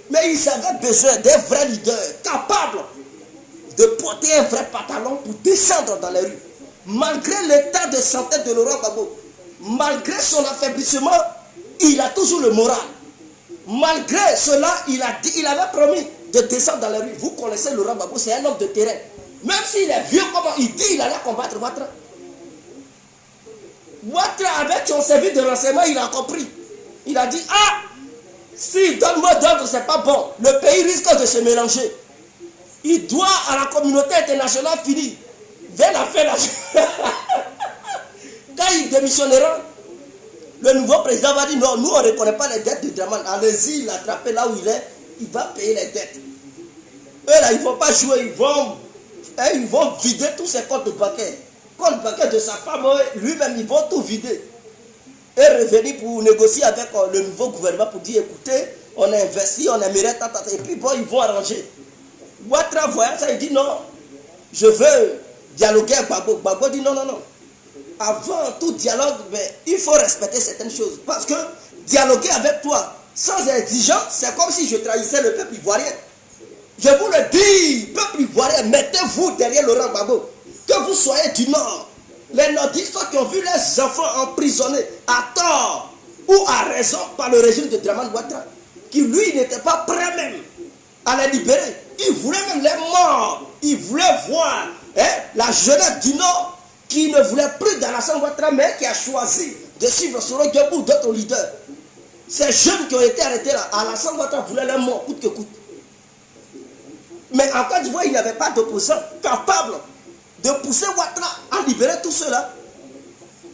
Mais ils avaient besoin d'un vrai leader capable de porter un vrai pantalon pour descendre dans les rues. Malgré l'état de santé de Laurent Gbagbo, malgré son affaiblissement, il a toujours le moral. Malgré cela, il avait promis de descendre dans les rues. Vous connaissez Laurent Gbagbo, c'est un homme de terrain. Même s'il est vieux, comment il dit il allait combattre Ouattara. Ouattara, avec son service de renseignement, il a compris. Il a dit, ah, si donne-moi d'ordre, c'est pas bon. Le pays risque de se mélanger. Il doit à la communauté internationale finir. Vers la fin, quand il démissionnera, le nouveau président va dire, non, nous on ne reconnaît pas les dettes de Dramane. Allez-y, l'attraper là où il est, il va payer les dettes. Eux là, ils ne vont pas jouer, ils vont vider tous ses comptes bancaires. Compte bancaire de sa femme, lui-même, ils vont tout vider. Et revenir pour négocier avec le nouveau gouvernement pour dire, écoutez, on a investi, on a mérité, et puis bon, ils vont arranger. Ouattara voyant ça, il dit non, je veux dialoguer avec Gbagbo. Gbagbo dit non, non, non. Avant tout dialogue, mais il faut respecter certaines choses. Parce que dialoguer avec toi sans exigence, c'est comme si je trahissais le peuple ivoirien. Je vous le dis, peuple ivoirien, mettez-vous derrière Laurent Gbagbo. Que vous soyez du Nord. Les nordistes qui ont vu leurs enfants emprisonnés à tort ou à raison par le régime de Dramane Ouattara, qui lui n'était pas prêt même à les libérer. Il voulait même les morts. Il voulait voir la jeunesse du Nord qui ne voulait plus d'Alassane Ouattara, mais qui a choisi de suivre Soro Diop ou d'autres leaders. Ces jeunes qui ont été arrêtés là, Alassane Ouattara voulait les morts coûte que coûte. Mais en Côte d'Ivoire, il n'y avait pas d'opposant capable de pousser Ouattara à libérer tout cela.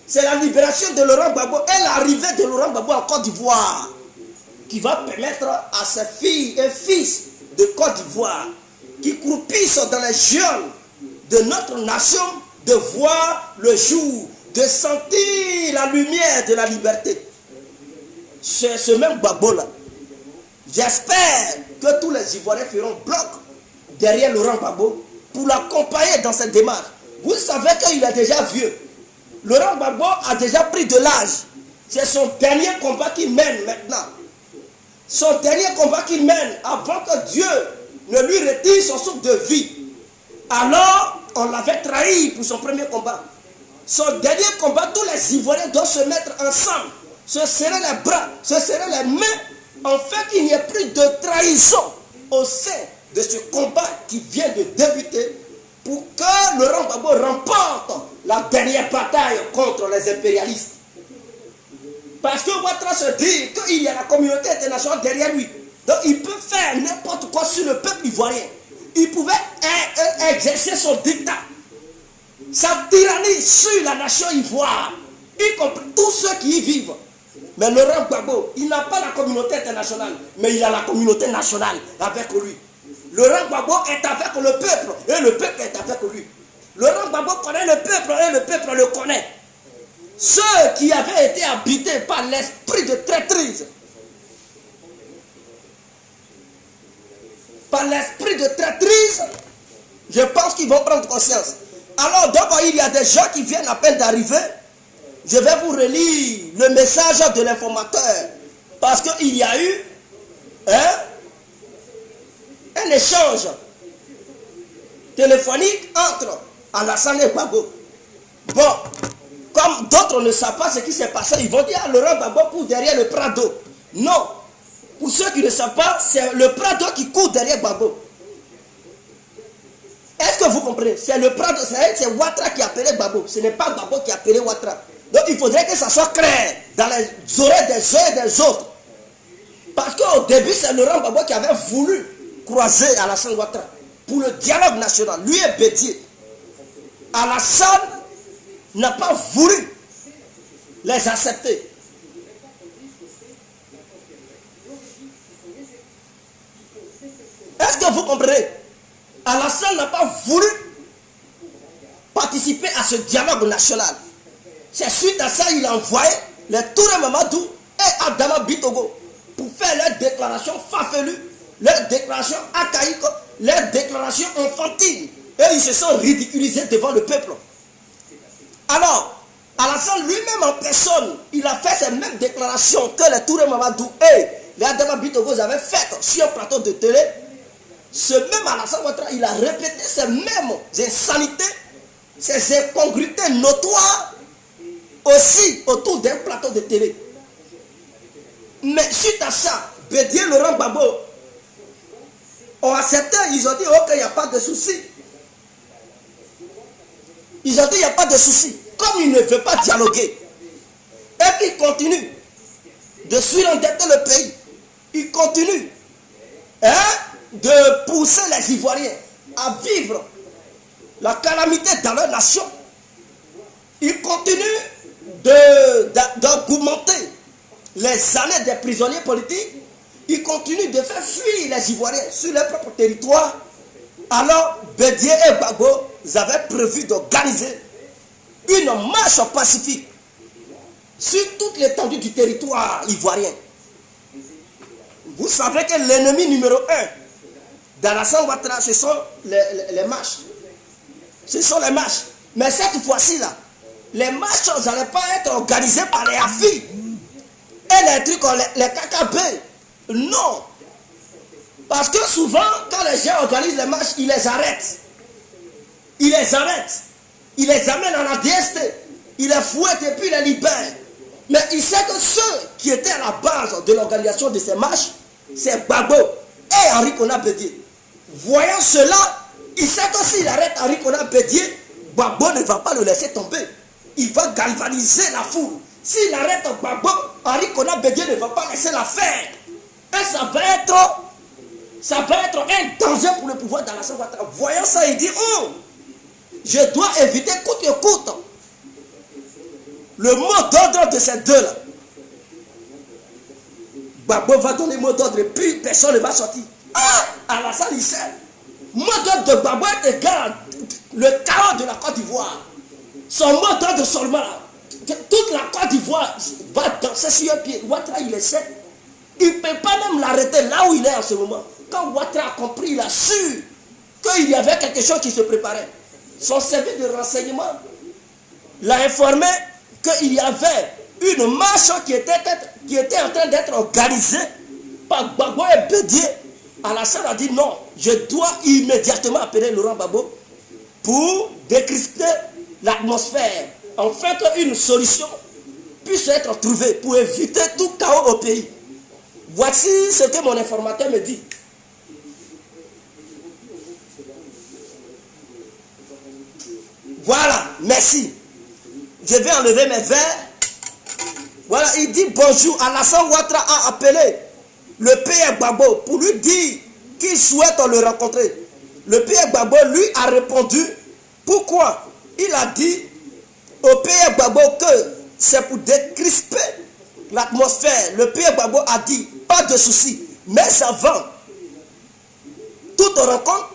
C'est la libération de Laurent Gbagbo et l'arrivée de Laurent Gbagbo en Côte d'Ivoire qui va permettre à ses filles et fils de Côte d'Ivoire qui croupissent dans les geôles de notre nation de voir le jour, de sentir la lumière de la liberté. C'est ce même Gbagbo là. J'espère que tous les Ivoiriens feront bloc derrière Laurent Gbagbo pour l'accompagner dans cette démarche. Vous savez qu'il est déjà vieux. Laurent Gbagbo a déjà pris de l'âge. C'est son dernier combat qu'il mène maintenant. Son dernier combat qu'il mène avant que Dieu ne lui retire son souffle de vie. Alors, on l'avait trahi pour son premier combat. Son dernier combat, tous les Ivoiriens doivent se mettre ensemble, se serrer les bras, se serrer les mains, en fait qu'il n'y ait plus de trahison au sein de ce combat qui vient de débuter pour que Laurent Gbagbo remporte la dernière bataille contre les impérialistes. Parce que Ouattara se dit qu'il y a la communauté internationale derrière lui. Donc il peut faire n'importe quoi sur le peuple ivoirien. Il pouvait exercer son dictat, sa tyrannie sur la nation ivoire, y compris tous ceux qui y vivent. Mais Laurent Gbagbo, il n'a pas la communauté internationale, mais il a la communauté nationale avec lui. Laurent Gbagbo est avec le peuple et le peuple est avec lui. Laurent Gbagbo connaît le peuple et le peuple le connaît. Ceux qui avaient été habités par l'esprit de traîtrise, par l'esprit de traîtrise, je pense qu'ils vont prendre conscience. Alors, donc, il y a des gens qui viennent à peine d'arriver. Je vais vous relire le message de l'informateur. Parce qu'il y a eu un échange téléphonique entre Alassane et Gbagbo. Bon, comme d'autres ne savent pas ce qui s'est passé, ils vont dire Laurent Gbagbo court derrière le Prado. Non. Pour ceux qui ne savent pas, c'est le Prado qui court derrière Gbagbo. Est-ce que vous comprenez? C'est le Prado, c'est Ouattara qui a appelé Gbagbo. Ce n'est pas Gbagbo qui a appelé Ouattara. Donc il faudrait que ça soit clair dans les oreilles des uns et des autres. Parce qu'au début, c'est Laurent Gbagbo qui avait voulu croiser Alassane Ouattara pour le dialogue national. Lui est Bédié. Alassane n'a pas voulu les accepter. Est-ce que vous comprenez? Alassane n'a pas voulu participer à ce dialogue national. C'est suite à ça qu'il a envoyé les Touré Mamadou et Adama Bitogo pour faire leurs déclarations farfelues, leurs déclarations archaïques, leurs déclarations enfantines. Et ils se sont ridiculisés devant le peuple. Alors, Alassane lui-même en personne, il a fait ces mêmes déclarations que les Touré Mamadou et les Adama Bitogo avaient faites sur un plateau de télé. Ce même Alassane Ouattara, il a répété ces mêmes insanités, ces incongruités notoires aussi autour d'un plateau de télé. Mais suite à ça, Bédié, Laurent Gbagbo ont accepté, ils ont dit ok, il n'y a pas de souci. Ils ont dit il n'y a pas de souci. Comme il ne veut pas dialoguer, et qu'il continue de surendetter le pays, il continue de pousser les Ivoiriens à vivre la calamité dans leur nation. Il continue d'augmenter les années des prisonniers politiques. Il continue de faire fuir les Ivoiriens sur leur propre territoire. Alors, Bédié et Gbagbo avaient prévu d'organiser une marche pacifique sur toute l'étendue du territoire ivoirien. Vous savez que l'ennemi numéro 1 d'Alassane Ouattara, ce sont les marches. Ce sont les marches. Mais cette fois-ci-là, les marches n'allaient pas être organisées par les AFI et les trucs, les KKB. Non. Parce que souvent, quand les gens organisent les marches, ils les arrêtent. Ils les arrêtent. Ils les amènent à la DST. Ils les fouettent et puis ils les libèrent. Mais il sait que ceux qui étaient à la base de l'organisation de ces marches, c'est Gbagbo et Henri Konan Bédié. Voyant cela, il sait que s'il arrête Henri Konan Bédié, Gbagbo ne va pas le laisser tomber. Il va galvaniser la foule. S'il arrête Gbagbo, Henri Konan Bédié ne va pas laisser la faire. Et ça va être un danger pour le pouvoir d'Alassane Ouattara. Voyant ça, il dit, oh, je dois éviter coûte que coûte le mot d'ordre de ces deux-là. Gbagbo va donner le mot d'ordre et puis personne ne va sortir. Ah, Alassane, il sait. Le mot d'ordre de Gbagbo est égal le chaos de la Côte d'Ivoire. Son mot d'ordre seulement, toute la Côte d'Ivoire va danser sur un pied. Ouattara, il le sait. Il ne peut pas même l'arrêter là où il est en ce moment. Quand Ouattara a compris, il a su qu'il y avait quelque chose qui se préparait. Son service de renseignement l'a informé qu'il y avait une marche qui était en train d'être organisée par Gbagbo et Bédié. Alassane a dit non, je dois immédiatement appeler Laurent Gbagbo pour décrisper l'atmosphère, afin qu'une solution puisse être trouvée pour éviter tout chaos au pays. Voici ce que mon informateur me dit. Voilà, merci. Je vais enlever mes verres. Voilà, il dit bonjour. Alassane Ouattara a appelé le PR Gbagbo pour lui dire qu'il souhaite le rencontrer. Le PR Gbagbo lui a répondu pourquoi. Il a dit au PR Gbagbo que c'est pour décrisper l'atmosphère. Le PR Gbagbo a dit pas de souci, mais avant toute rencontre,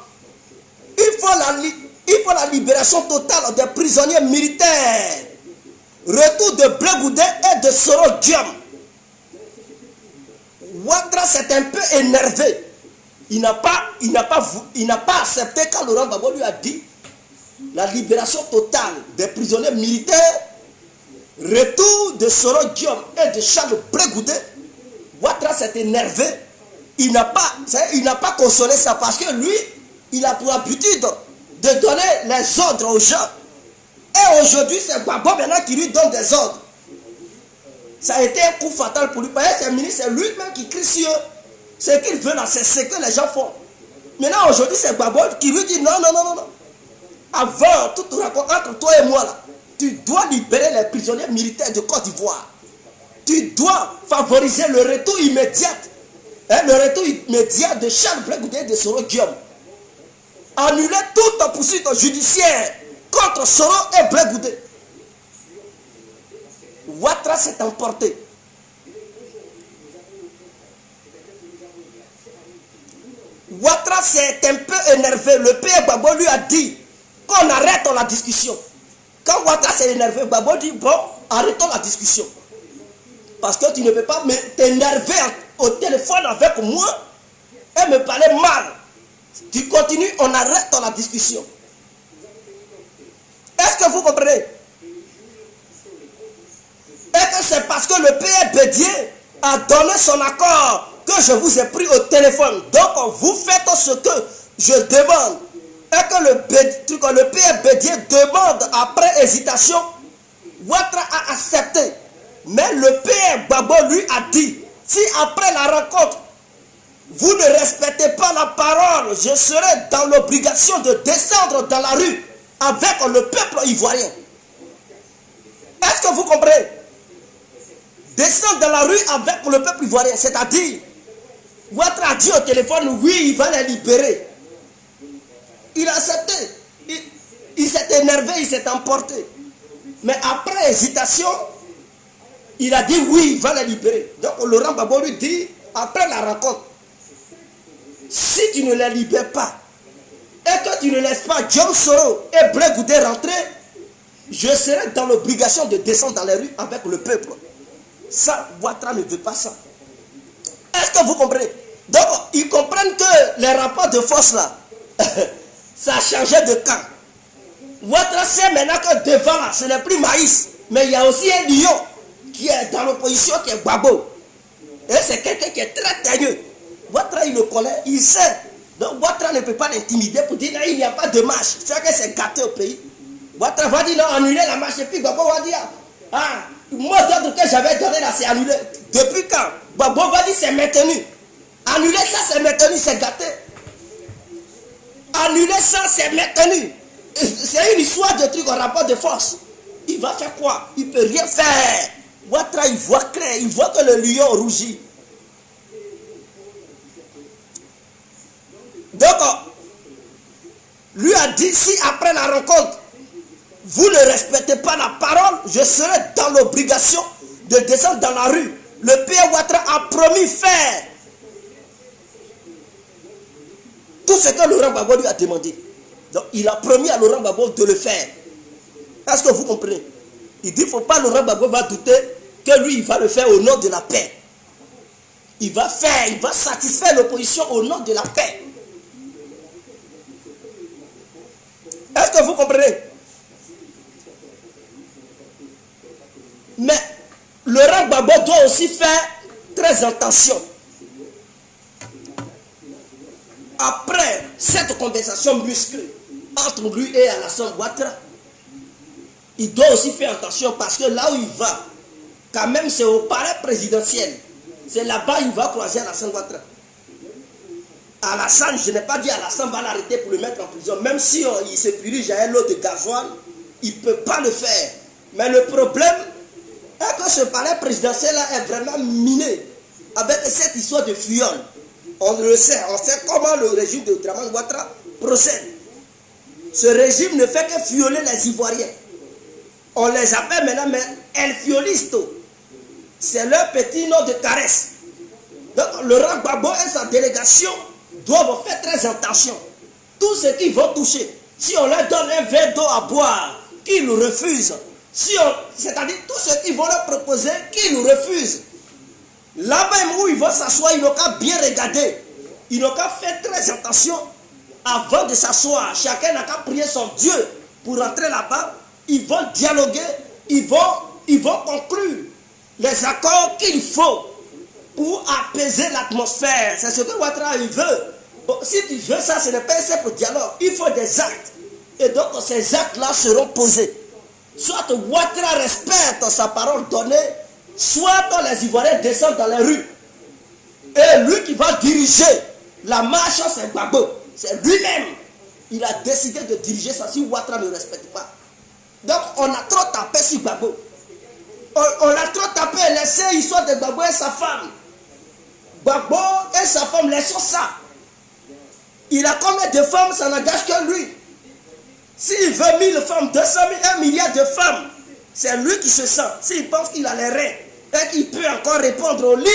il faut la libération totale des prisonniers militaires. Retour de Blé Goudé et de Soro Diom. Ouattara s'est un peu énervé il n'a pas accepté quand Laurent Gbagbo lui a dit la libération totale des prisonniers militaires, retour de Soro Guillaume et de Charles Blé Goudé. Ouattara s'est énervé. Il n'a pas consolé ça parce que lui, il a pour habitude de donner les ordres aux gens. Et aujourd'hui, c'est Gbagbo maintenant qui lui donne des ordres. Ça a été un coup fatal pour lui. Parce que c'est ministre, c'est lui-même qui crie sur eux. Ce qu'il veut là, c'est ce que les gens font. Maintenant, aujourd'hui, c'est Gbagbo qui lui dit non. Avant toute rencontre entre toi et moi, là, tu dois libérer les prisonniers militaires de Côte d'Ivoire. Tu dois favoriser le retour immédiat. Le retour immédiat de Charles Blé Goudé et de Soro Guillaume. Annuler toute poursuite judiciaire contre Soro et Blé Goudé. Ouattara s'est emporté. Ouattara s'est un peu énervé. Le père Gbagbo lui a dit qu'on arrête la discussion. Quand Ouattara s'est énervé, Gbagbo dit bon, arrêtons la discussion. Parce que tu ne peux pas t'énerver au téléphone avec moi et me parler mal. Tu continues, on arrête la discussion. Est-ce que vous comprenez? Et que c'est parce que le père Bédier a donné son accord que je vous ai pris au téléphone. Donc vous faites ce que je demande. Et que le père Bédier demande après hésitation, Ouattara a accepté. Mais le père Gbagbo lui a dit, si après la rencontre, vous ne respectez pas la parole, je serai dans l'obligation de descendre dans la rue avec le peuple ivoirien. Est-ce que vous comprenez? Descendre dans la rue avec le peuple ivoirien, c'est-à-dire, Ouattara a dit au téléphone, oui, il va les libérer. Il a accepté. Il s'est énervé, il s'est emporté. Mais après hésitation, il a dit oui, il va les libérer. Donc Laurent Gbagbo lui dit, après la rencontre, si tu ne les libères pas, et que tu ne laisses pas Guillaume Soro et Blé Goudé rentrer, je serai dans l'obligation de descendre dans les rues avec le peuple. Ça, Ouattara ne veut pas ça. Est-ce que vous comprenez? Donc, ils comprennent que les rapports de force là, ça a changé de camp. Ouattara sait maintenant que devant là, ce n'est plus Maïs, mais il y a aussi un lion qui est dans l'opposition, qui est Gbagbo. Et c'est quelqu'un qui est très teigneux. Ouattara, il le connaît, il sait. Donc Ouattara ne peut pas l'intimider pour dire non, il n'y a pas de marche. C'est vrai que c'est gâté au pays. Ouattara va dire non, annuler la marche. Et puis Gbagbo va dire, ah, moi d'ordre que j'avais donné là, c'est annulé. Depuis quand? Gbagbo va dire c'est maintenu. Annuler ça, c'est maintenu, c'est gâté. Annuler ça, c'est maintenu. C'est une histoire de truc en rapport de force. Il va faire quoi? Il ne peut rien faire. Ouattara, il voit clair, il voit que le lion rougit. Donc, lui a dit, si après la rencontre, vous ne respectez pas la parole, je serai dans l'obligation de descendre dans la rue. Le père Ouattara a promis faire tout ce que Laurent Gbagbo lui a demandé. Donc, il a promis à Laurent Gbagbo de le faire. Est-ce que vous comprenez? Il dit, il ne faut pas Laurent Gbagbo va douter que lui, il va le faire au nom de la paix. Il va faire, il va satisfaire l'opposition au nom de la paix. Est-ce que vous comprenez? Mais Laurent Gbagbo doit aussi faire très attention. Après cette conversation musclée entre lui et Alassane Ouattara, il doit aussi faire attention parce que là où il va, quand même c'est au palais présidentiel. C'est là-bas il va croiser Alassane Ouattara. Alassane, je n'ai pas dit Alassane va l'arrêter pour le mettre en prison. Même si il se dirige à un lot de gasoil, il ne peut pas le faire. Mais le problème est que ce palais présidentiel-là est vraiment miné avec cette histoire de filleule. On le sait, on sait comment le régime de Dramane Ouattara procède. Ce régime ne fait que fioler les Ivoiriens. On les appelle maintenant El Fiolisto. C'est leur petit nom de caresse. Donc Laurent Gbagbo et sa délégation doivent faire très attention. Tout ce qu'ils vont toucher, si on leur donne un verre d'eau à boire, qu'ils nous refusent. C'est-à-dire tout ce qu'ils vont leur proposer, qu'ils nous refusent. Là-bas où ils vont s'asseoir, ils n'ont qu'à bien regarder. ils n'ont qu'à faire très attention avant de s'asseoir. Chacun n'a qu'à prier son Dieu pour rentrer là-bas. Ils vont dialoguer, ils vont conclure les accords qu'il faut pour apaiser l'atmosphère. C'est ce que Ouattara il veut. Bon, si tu veux ça, ce n'est pas un simple dialogue. Il faut des actes. Et donc ces actes-là seront posés. Soit Ouattara respecte sa parole donnée, soit les Ivoiriens descendent dans les rues. Et lui qui va diriger la marche, c'est Gbagbo. C'est lui-même. Il a décidé de diriger ça si Ouattara ne respecte pas. Donc on a trop tapé sur Gbagbo. On a trop tapé, laissé l'histoire de Gbagbo et sa femme. Gbagbo et sa femme, laissons ça. Il a combien de femmes, ça n'engage que lui. S'il veut 1000 femmes, 200 000, 1 milliard de femmes, c'est lui qui se sent. S'il pense qu'il a les reins et qu'il peut encore répondre au lit,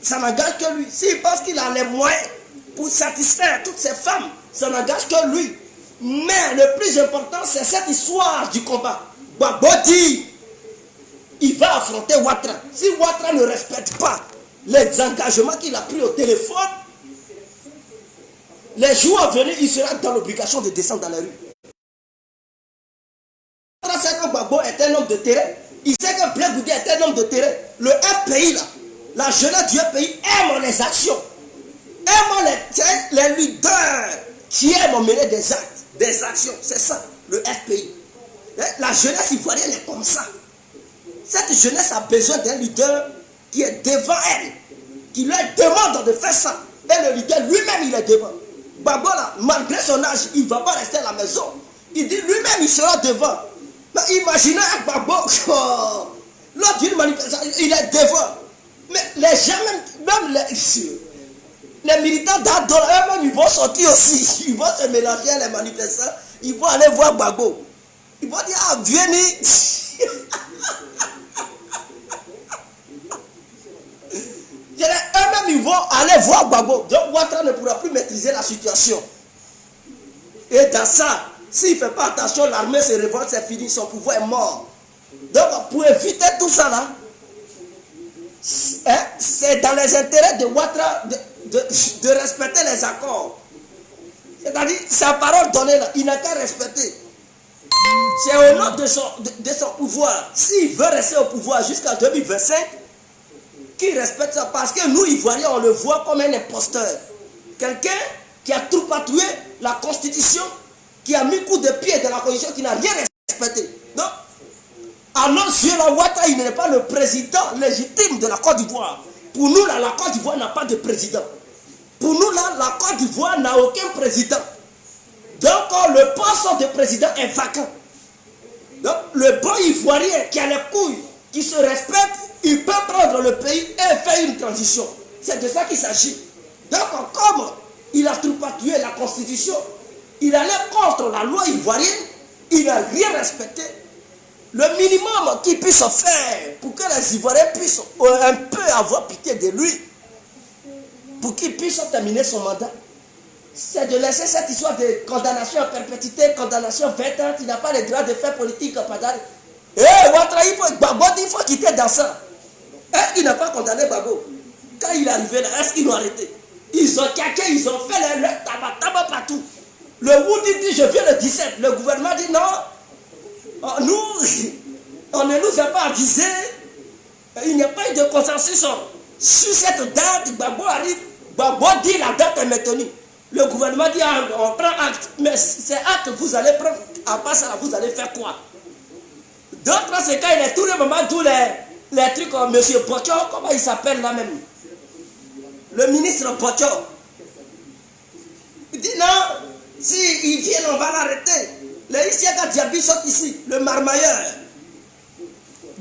ça n'engage que lui. S'il pense qu'il a les moyens pour satisfaire toutes ces femmes, ça n'engage que lui. Mais le plus important, c'est cette histoire du combat. Gbagbo dit, il va affronter Ouattara. Si Ouattara ne respecte pas les engagements qu'il a pris au téléphone, les jours à venir, il sera dans l'obligation de descendre dans la rue. Il sait que Gbagbo est un homme de terrain. Il sait que Blé Goudé est un homme de terrain. Le FPI, là, la jeunesse du FPI aime les actions. Aime les leaders qui aiment mener des actes, des actions. C'est ça, le FPI. La jeunesse ivoirienne est comme ça. Cette jeunesse a besoin d'un leader qui est devant elle, qui lui demande de faire ça. Et le leader lui-même, il est devant. Gbagbo, là, malgré son âge, il ne va pas rester à la maison. Il dit lui-même, il sera devant. Mais imaginez un Gbagbo, lors d'une manifestation, il est devant. Mais les gens, même les militants d'Ado, eux-mêmes, ils vont sortir aussi. Ils vont se mélanger à les manifestants. Ils vont aller voir Gbagbo. Ils vont dire, ah, venez. Eux-mêmes, ils vont aller voir Gbagbo. Donc, Ouattara ne pourra plus maîtriser la situation. Et dans ça, s'il ne fait pas attention, l'armée se révolte, c'est fini, son pouvoir est mort. Donc, pour éviter tout ça, là, c'est dans les intérêts de Ouattara de respecter les accords. C'est-à-dire, sa parole donnée, là, il n'a qu'à respecter. C'est au nom de son pouvoir. S'il veut rester au pouvoir jusqu'en 2025, qu'il respecte ça. Parce que nous, Ivoiriens, on le voit comme un imposteur. Quelqu'un qui a tout patrouillé la Constitution, qui a mis coup de pied dans la Constitution, qui n'a rien respecté. Donc, à nos yeux, là, Ouattara, il n'est pas le président légitime de la Côte d'Ivoire. Pour nous, là, la Côte d'Ivoire n'a pas de président. Pour nous, là, la Côte d'Ivoire n'a aucun président. Donc, le poste de président est vacant. Donc, le bon Ivoirien qui a les couilles, qui se respecte, il peut prendre le pays et faire une transition. C'est de ça qu'il s'agit. Donc, comme il a tripatouillé la Constitution, il allait contre la loi ivoirienne, il n'a rien respecté. Le minimum qu'il puisse faire pour que les Ivoiriens puissent un peu avoir pitié de lui, pour qu'il puisse terminer son mandat, c'est de laisser cette histoire de condamnation à perpétuité, condamnation 20 ans, il n'a pas le droit de faire politique pendant... Ouattara, Gbagbo dit qu'il faut quitter dans ça. Est-ce qu'il n'a pas condamné Gbagbo? Quand il est arrivé là, est-ce qu'ils l'ont arrêté? Ils ont caqué, ils ont fait le tabac partout. Le Woudi dit, je viens le 17. Le gouvernement dit, non, nous, on ne nous a pas avisé. Il n'y a pas eu de consensus sur cette date. Gbagbo arrive, Gbagbo dit, la date est maintenue. Le gouvernement dit, ah, on prend acte. Mais c'est acte, vous allez prendre. À part ça, vous allez faire quoi? D'autres, c'est quand il est tout le moment, tous les trucs comme M. Bocho, comment il s'appelle là même? Le ministre Bocho. Il dit non, s'il vient, on va l'arrêter. Les Isiaga Diaby sont ici, le marmailleur.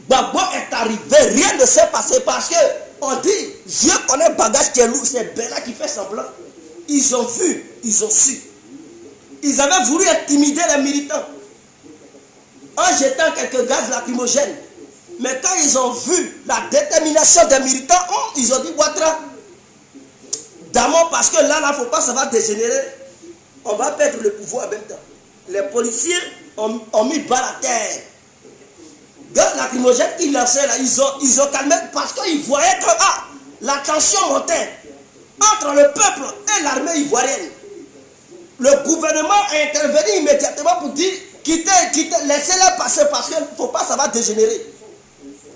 Gbagbo est arrivé, rien ne s'est passé parce que on dit, Dieu connaît bagage qui est lourd, c'est Bella qui fait semblant. Ils ont vu, ils ont su. Ils avaient voulu intimider les militants en jetant quelques gaz lacrymogènes. Mais quand ils ont vu la détermination des militants, ils ont dit Ouattara, d'abord parce que là, il ne faut pas, ça va dégénérer. On va perdre le pouvoir en même temps. Les policiers ont mis balle à terre. Gaz lacrymogènes qu'ils lançaient là, ils ont calmé parce qu'ils voyaient que la tension montait. entre le peuple et l'armée ivoirienne. Le gouvernement a intervenu immédiatement pour dire quittez, laissez-les passer parce qu'il ne faut pas, ça va dégénérer.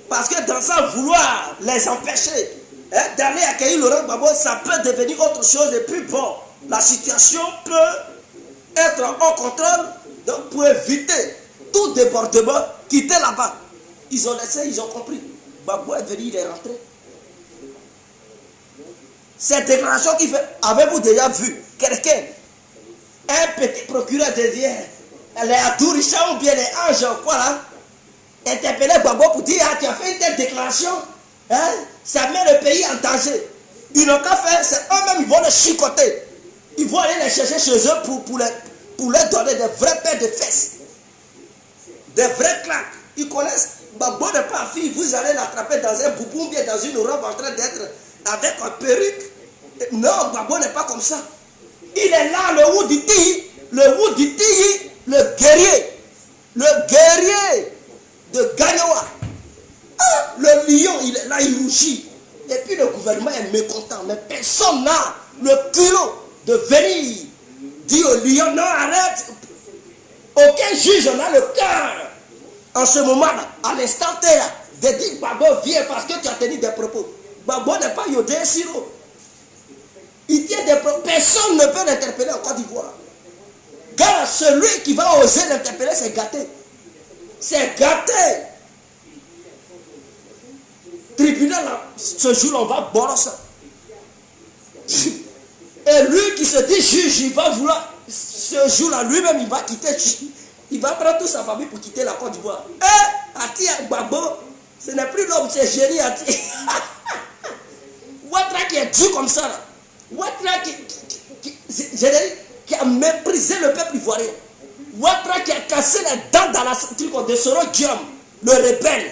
Parce que dans ça, vouloir les empêcher d'aller accueillir Laurent Gbagbo, ça peut devenir autre chose. Et puis bon, la situation peut être en contrôle. Donc pour éviter tout débordement, quitter là-bas. Ils ont laissé, ils ont compris. Gbagbo est venu, il est rentré. Cette déclaration qu'il fait, avez-vous déjà vu quelqu'un, un petit procureur de Dieu, les Adouricha ou bien les anges, quoi là, interpeller Gbagbo pour dire, ah, tu as fait une telle déclaration, hein, ça met le pays en danger. Ils n'ont qu'à faire, c'est eux-mêmes, ils vont les chicoter. Ils vont aller les chercher chez eux pour leur donner des vrais paires de fesses. Des vrais claques. Ils connaissent, Gbagbo n'est pas fille, vous allez l'attraper dans un boubou ou bien dans une robe en train d'être avec un perruque. Non, Gbagbo n'est pas comme ça. Il est là, le Wouditi, le guerrier de Gagnawa. Ah, le lion, il est là, il rougit. Et puis le gouvernement est mécontent. Mais personne n'a le culot de venir dire au lion, non, arrête. Aucun juge n'a le cœur, en ce moment-là, à l'instant T, de dire Gbagbo, viens parce que tu as tenu des propos. Gbagbo n'est pas Yodé Siro. Il tient des propos. Personne ne peut l'interpeller en Côte d'Ivoire. Car celui qui va oser l'interpeller, c'est gâté. C'est gâté. Tribunal, ce jour-là, on va boire ça. Et lui qui se dit juge, il va vouloir, ce jour-là, lui-même, il va quitter, il va prendre toute sa famille pour quitter la Côte d'Ivoire. Et Ati Gbagbo, ce n'est plus l'homme, c'est génie Ati. Ouattara qui est dur comme ça, là. Ouattara qui a méprisé le peuple ivoirien. Ouattara qui a cassé les dents dans la truc de Soro Guillaume, le rebelle.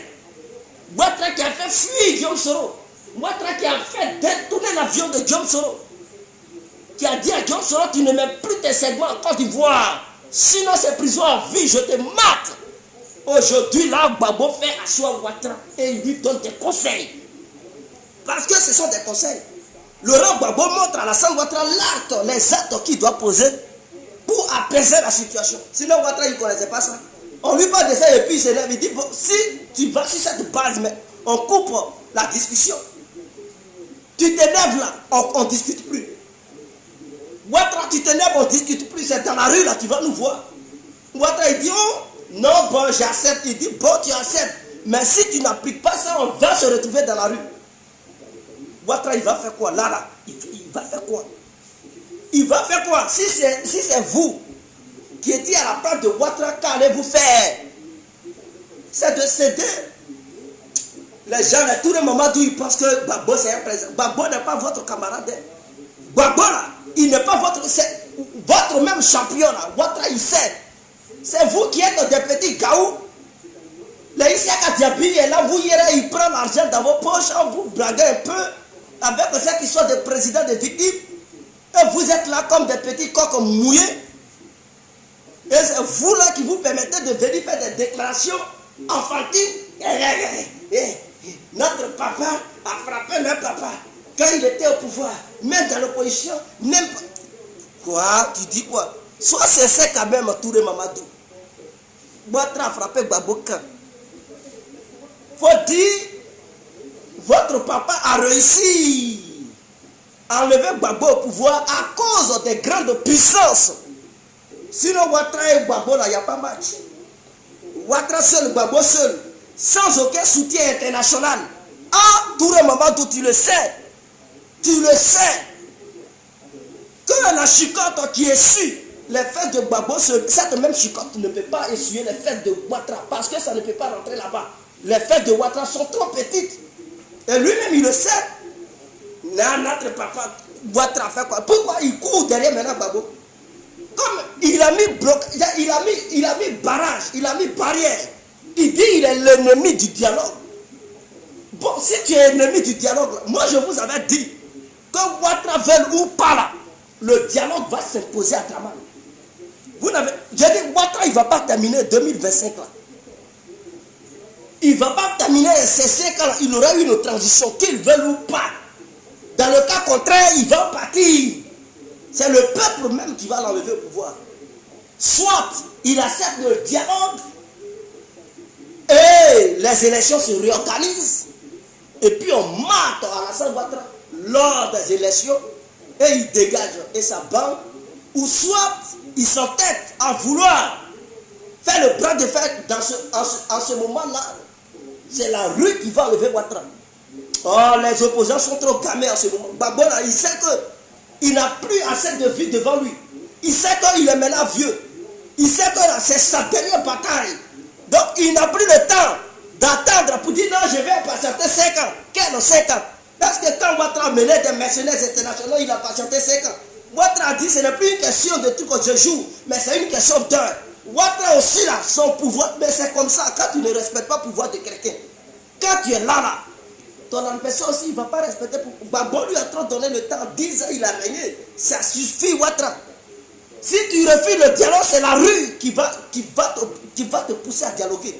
Ouattara qui a fait fuir Guillaume Soro. Ouattara qui a fait détourner l'avion de Guillaume Soro. Qui a dit à Guillaume Soro, tu ne mets plus tes segments en Côte d'Ivoire. Sinon c'est prison à vie, je te mate. Aujourd'hui, là, Gbagbo fait asseoir Ouattara et il lui donne des conseils. Parce que ce sont des conseils. Laurent Gbagbo montre à Alassane Ouattara les actes qu'il doit poser pour apaiser la situation. Sinon, Ouattara, il ne connaissait pas ça. On lui parle de ça et puis il s'énerve. Il dit, bon, si tu vas sur cette base, mais on coupe la discussion. Tu t'énerves là, on ne discute plus. Ouattara, tu t'énerves, on ne discute plus. C'est dans la rue là, tu vas nous voir. Ouattara, il dit, oh, non, bon, j'accepte. Il dit, bon, tu acceptes. Mais si tu n'appliques pas ça, on va se retrouver dans la rue. Ouattara, il va faire quoi? Là, il va faire quoi? Il va faire quoi? Si c'est vous qui étiez à la place de Ouattara, qu'allez-vous faire? C'est de céder. Les gens, à tous les moments où ils pensent que Gbagbo c'est un président. Gbagbo n'est pas votre camarade. Gbagbo là, il n'est pas votre même champion là. Ouattara, il sait. C'est vous qui êtes des petits gaous. Les Isiaka Diaby est là, vous irez, il prend l'argent dans vos poches, vous blaguez un peu avec ceux qui sont des présidents des victimes. Et vous êtes là comme des petits coqs mouillés. Et c'est vous là qui vous permettez de venir faire des déclarations enfantines. Notre papa a frappé notre papa quand il était au pouvoir, même dans l'opposition, même pas. Quoi? Tu dis quoi? Soit c'est quand même Touré Mamadou. Ouattara a frappé Gbagbo quand? Faut dire, votre papa a réussi à enlever Gbagbo au pouvoir à cause des grandes puissances. Sinon, Ouattara et Gbagbo, là, il n'y a pas match. Ouattara seul, Gbagbo seul, sans aucun soutien international. Ah, Touré Mamadou, tu le sais. Tu le sais. Que la chicotte qui essuie les fesses de Gbagbo, cette même chicotte ne peut pas essuyer les fesses de Ouattara parce que ça ne peut pas rentrer là-bas. Les fesses de Ouattara sont trop petites. Et lui-même, il le sait. Là, notre papa, Ouattara fait quoi? Pourquoi il court derrière maintenant Gbagbo? Comme il a mis bloc, il a mis barrage, il a mis barrière. Il dit qu'il est l'ennemi du dialogue. Bon, si tu es ennemi du dialogue, moi je vous avais dit que Ouattara veuille ou pas là, le dialogue va s'imposer à Draman. Vous n'avez, j'ai dit Ouattara il ne va pas terminer 2025 là. Il ne va pas terminer ces 5 ans là. Il aura eu une transition, qu'il veuille ou pas. Dans le cas contraire, il va partir. C'est le peuple même qui va l'enlever au pouvoir. Soit il accepte le dialogue et les élections se réorganisent et puis on mate Alassane Ouattara lors des élections et il dégage et sa bande, ou soit il s'entête à vouloir faire le bras de fer en ce moment-là. C'est la rue qui va enlever Ouattara. Oh, les opposants sont trop gamés en ce moment. Gbagbo là, il sait qu'il n'a plus assez de vie devant lui. Il sait qu'il est maintenant vieux. Il sait que c'est sa dernière bataille. Donc il n'a plus le temps d'attendre pour dire non, je vais patienter 5 ans. Quel 5 ans? Parce que quand Ouattara menait des mercenaires internationaux, il a patienté 5 ans. Ouattara a dit ce n'est plus une question de tout que je joue, mais c'est une question d'heure. Ouattara aussi là, son pouvoir, mais c'est comme ça, quand tu ne respectes pas le pouvoir de quelqu'un, quand tu es là, ton adversaire aussi, il ne va pas respecter. Gbagbo lui a trop donné le temps, 10 ans, il a régné. Ça suffit, Ouattara. Si tu refuses le dialogue, c'est la rue qui va te pousser à dialoguer.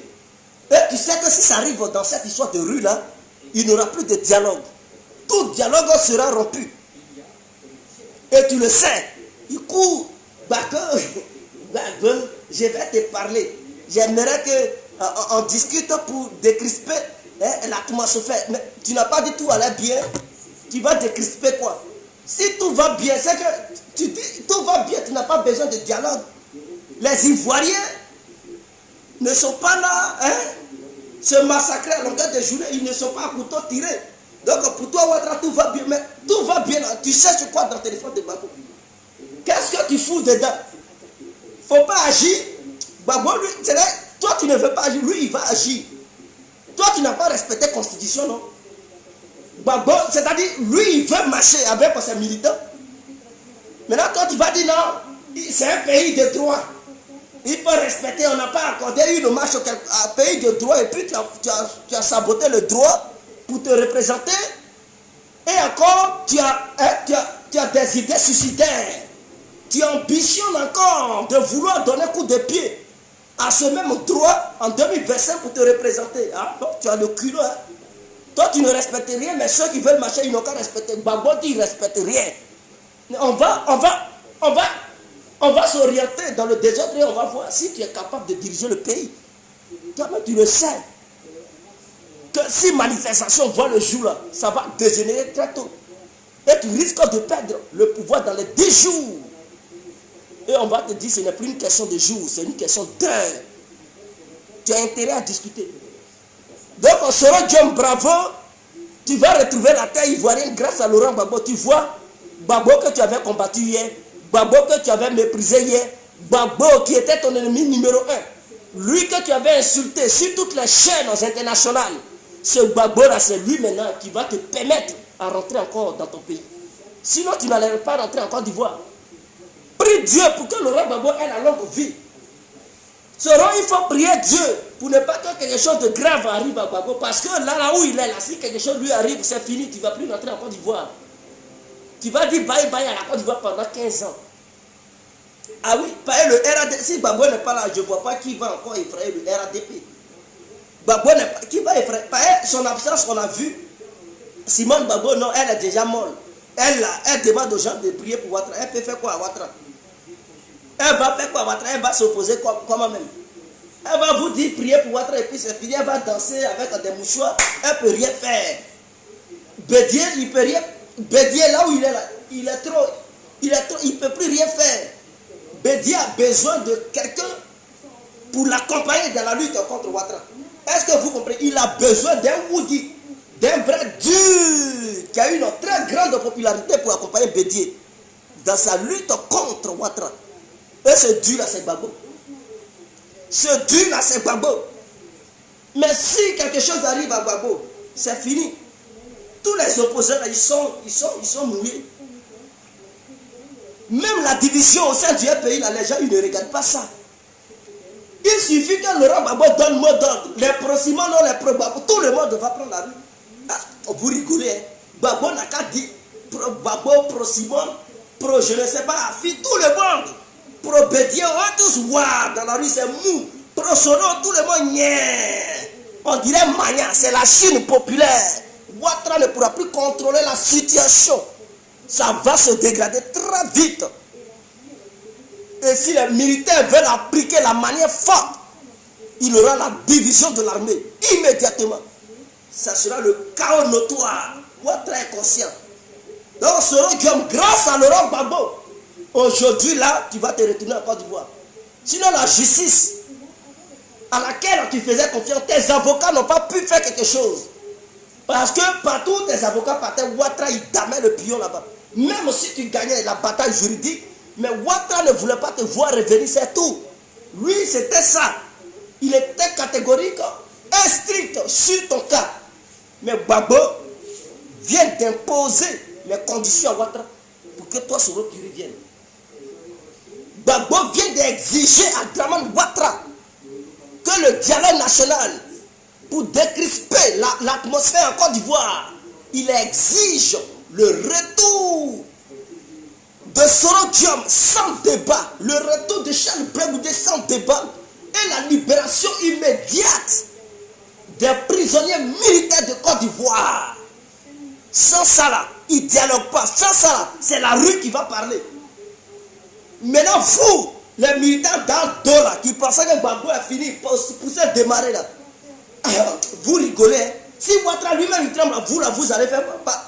Et tu sais que si ça arrive dans cette histoire de rue là, il n'y aura plus de dialogue. Tout dialogue sera rompu. Et tu le sais. Du coup, Gbagbo, je vais te parler. J'aimerais qu'on discute pour décrisper l'atmosphère. Mais tu n'as pas dit tout allait bien. Tu vas décrisper quoi? Si tout va bien, c'est que tu dis tout va bien, tu n'as pas besoin de dialogue. Les Ivoiriens ne sont pas là, se massacrer à longueur de journée, ils ne sont pas à couteau tiré. Donc pour toi, Ouattara, tout va bien, mais tout va bien. Tu cherches quoi dans le téléphone de Gbagbo? Qu'est-ce que tu fous dedans? Faut pas agir. Gbagbo, lui, toi tu ne veux pas agir, lui il va agir. Toi tu n'as pas respecté la constitution, non? Gbagbo, c'est-à-dire, lui il veut marcher avec ses militants. Maintenant toi tu vas dire non, c'est un pays de droit. Il faut respecter, on n'a pas accordé une marche à un pays de droit et puis tu as saboté le droit pour te représenter. Et encore, tu as des idées suicidaires. Tu ambitionnes encore de vouloir donner coup de pied à ce même droit en 2025 pour te représenter. Ah, donc tu as le culot. Hein? Toi, tu ne respectes rien, mais ceux qui veulent marcher, ils n'ont qu'à respecter. Gbagbo dit, il ne respecte rien. On va s'orienter dans le désordre et on va voir si tu es capable de diriger le pays. Toi-même, tu le sais. Que si manifestation voit le jour là, ça va dégénérer très tôt. Et tu risques de perdre le pouvoir dans les 10 jours. Et on va te dire, ce n'est plus une question de jours, c'est une question d'heure. Tu as intérêt à discuter. Donc, on sera John Bravo, tu vas retrouver la terre ivoirienne grâce à Laurent Gbagbo. Tu vois, Gbagbo que tu avais combattu hier, Gbagbo que tu avais méprisé hier, Gbagbo qui était ton ennemi numéro 1, lui que tu avais insulté sur toutes les chaînes internationales. Ce Gbagbo là, c'est lui maintenant qui va te permettre à rentrer encore dans ton pays. Sinon, tu n'allais pas rentrer en Côte d'Ivoire. Prie Dieu pour que Laurent Gbagbo ait la longue vie. Il faut prier Dieu pour ne pas que quelque chose de grave arrive à Gbagbo. Parce que là où il est, là, si quelque chose lui arrive, c'est fini, tu ne vas plus rentrer en Côte d'Ivoire. Tu vas dire bye bye à la Côte d'Ivoire pendant 15 ans. Ah oui, le RADP, si Gbagbo n'est pas là, je ne vois pas qui va encore effrayer le RADP. Gbagbo n'est pas, qui va effrayer? Son absence, on a vu. Simone Gbagbo, non, elle est déjà molle. Elle demande aux gens de prier pour Ouattara. Elle peut faire quoi à Ouattara? Elle va faire quoi à Ouattara? Elle va s'opposer comment même? Elle va vous dire prier pour Ouattara et puis c'est fini. Elle va danser avec des mouchoirs. Elle ne peut rien faire. Bédier, il peut rien. Bédier, là où il est là, il ne peut plus rien faire. Bédier a besoin de quelqu'un pour l'accompagner dans la lutte contre Ouattara. Est-ce que vous comprenez? Il a besoin d'un Woody, d'un vrai dur qui a une très grande popularité pour accompagner Bédier dans sa lutte contre Ouattara. Et ce dur là, c'est Gbagbo. Ce dur là, c'est Gbagbo. Mais si quelque chose arrive à Gbagbo, c'est fini. Tous les opposants là, ils sont mouillés. Même la division au sein du pays là, les gens ils ne regardent pas ça. Il suffit que Laurent Gbagbo donne mot d'ordre. Les pro-Simon, non, les pro-Gbagbo, tout le monde va prendre la rue. Ah, vous rigolez, hein? Gbagbo n'a qu'à dire pro-Gbagbo, pro-Simon, pro je ne sais pas, tout le monde. Pro-Bédier, on va tous voir dans la rue, c'est mou. Pro-Sono, tout le monde, on dirait Maya, c'est la Chine populaire. Ouattara ne pourra plus contrôler la situation. Ça va se dégrader très vite. Et si les militaires veulent appliquer la manière forte, il aura la division de l'armée immédiatement. Ça sera le chaos notoire. Ouattara est conscient. Donc, Soro Guillaume, grâce à Laurent Gbagbo, aujourd'hui, là, tu vas te retourner en Côte d'Ivoire. Sinon, la justice à laquelle tu faisais confiance, tes avocats n'ont pas pu faire quelque chose. Parce que partout, tes avocats partaient, Ouattara, il damait le pion là-bas. Même si tu gagnais la bataille juridique, mais Ouattara ne voulait pas te voir revenir, c'est tout. Lui, c'était ça. Il était catégorique et strict sur ton cas. Mais Gbagbo vient d'imposer les conditions à Ouattara pour que toi, Soro, tu reviennes. Gbagbo vient d'exiger à Dramane Ouattara que le dialogue national, pour décrisper l'atmosphère en Côte d'Ivoire, il exige le retour de Soro Guillaume sans débat, le retour de Charles Blé Goudé sans débat et la libération immédiate des prisonniers militaires de Côte d'Ivoire. Sans ça là, il ne dialogue pas. Sans ça là, c'est la rue qui va parler. Maintenant, vous, les militants dans le dos là, qui pensaient que Gbagbo a fini pour se démarrer là, vous rigolez. Hein? Si Ouattara lui-même il tremble, vous là, vous allez faire.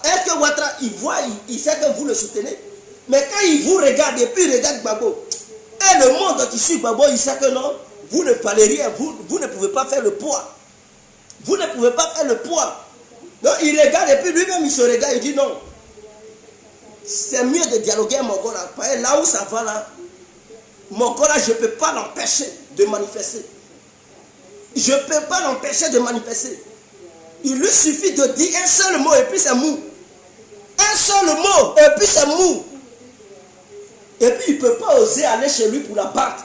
Est-ce que Ouattara, il voit, il sait que vous le soutenez? Mais quand il vous regarde et puis il regarde Gbagbo, et le monde qui suit Gbagbo, il sait que non, vous ne parlez rien, vous ne pouvez pas faire le poids. Vous ne pouvez pas faire le poids. Donc il regarde et puis lui-même il se regarde, il dit non. C'est mieux de dialoguer à Mongola. Là où ça va là, Mongola, je ne peux pas l'empêcher de manifester. Je ne peux pas l'empêcher de manifester. Il lui suffit de dire un seul mot et puis c'est mou. Un seul mot et puis c'est mou. Et puis il ne peut pas oser aller chez lui pour la battre.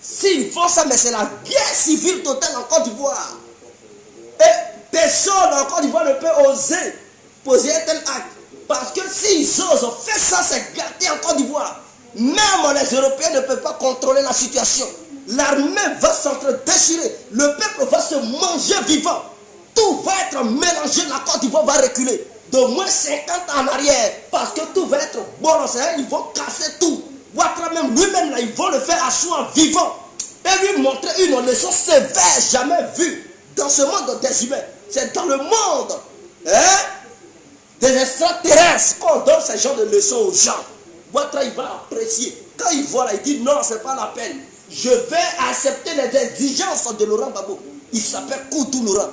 S'ils font ça, mais c'est la guerre civile totale en Côte d'Ivoire. Et personne en Côte d'Ivoire ne peut oser poser un tel acte. Parce que s'ils osent faire ça, c'est gâté en Côte d'Ivoire. Même les Européens ne peuvent pas contrôler la situation. L'armée va s'entre-déchirer. Le peuple va se manger vivant. Tout va être mélangé. La Côte d'Ivoire va reculer de moins 50 ans en arrière. Parce que tout va être balancé. Ils vont casser tout. Ouattara même lui-même, là, ils vont le faire asseoir vivant. Et lui montrer une leçon sévère, jamais vue dans ce monde des humains. C'est dans le monde des extraterrestres qu'on donne ce genre de leçons aux gens. Ouattara, il va apprécier. Quand il voit là, il dit non, c'est pas la peine. Je vais accepter les exigences de Laurent Gbagbo. Il s'appelle Koutou Laurent.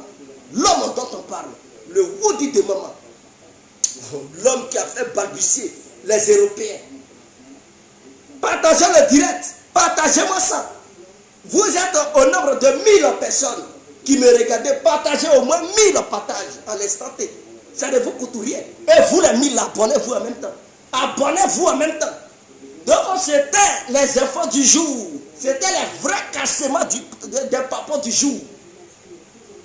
L'homme dont on parle. Le Woody de maman. L'homme qui a fait balbutier les Européens. Partagez le direct. Partagez-moi ça. Vous êtes au nombre de 1000 personnes qui me regardez. Partagez au moins 1000 partages à l'instant T. Ça ne vous coûte rien. Et vous les 1000, abonnez-vous en même temps. Abonnez-vous en même temps. Donc c'était les infos du jour. C'était les vrais cassements des papas du jour.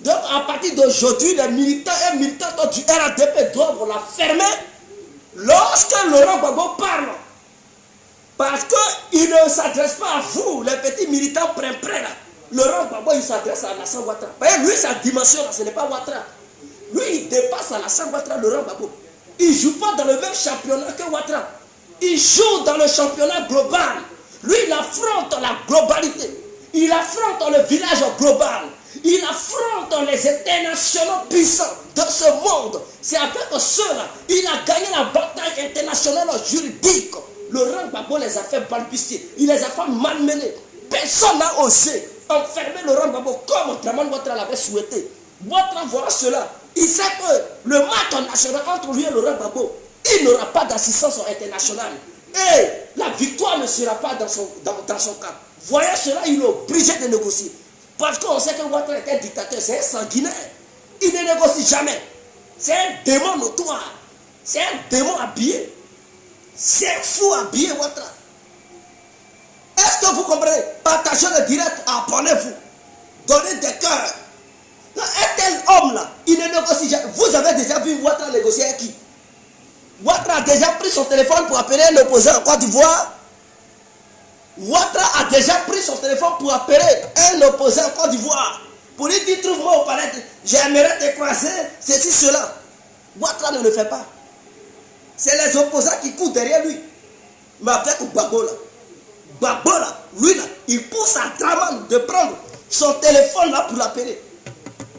Donc à partir d'aujourd'hui, les militants et militantes du RADP doivent la fermer lorsque Laurent Gbagbo parle. Parce qu'il ne s'adresse pas à vous, les petits militants près là. Laurent Gbagbo, il s'adresse à Alassane Ouattara. Lui, sa dimension, là, ce n'est pas Ouattara. Lui, il dépasse Alassane Ouattara, Laurent Gbagbo. Il ne joue pas dans le même championnat que Ouattara. Il joue dans le championnat global. Lui, il affronte la globalité. Il affronte le village global. Il affronte les internationaux puissants de ce monde. C'est avec ceux-là. Il a gagné la bataille internationale juridique. Laurent Gbagbo les a fait balbutier. Il les a fait malmener. Personne n'a osé enfermer Laurent Gbagbo comme Dramane Ouattara l'avait souhaité. Ouattara voit cela. Il sait que le match national entre lui et Laurent Gbagbo, il n'aura pas d'assistance internationale. Et la victoire ne sera pas dans son cas. Voyant cela, il est obligé de négocier. Parce qu'on sait que Ouattara est un dictateur, c'est un sanguinaire. Il ne négocie jamais. C'est un démon notoire. C'est un démon habillé. C'est un fou habillé, Ouattara. Est-ce que vous comprenez? Partagez le direct, abonnez-vous. Donnez des cœurs. Un tel homme-là, il ne négocie jamais. Vous avez déjà vu Ouattara négocier avec qui? Ouattara a déjà pris son téléphone pour appeler un opposant en Côte d'Ivoire. Ouattara a déjà pris son téléphone pour appeler un opposant en Côte d'Ivoire. Pour lui dire, trouve-moi au palais, j'aimerais te croiser, ceci, cela. Ouattara ne le fait pas. C'est les opposants qui courent derrière lui. Mais avec Gbagbo là, lui là, il pousse à Dramane de prendre son téléphone là pour l'appeler.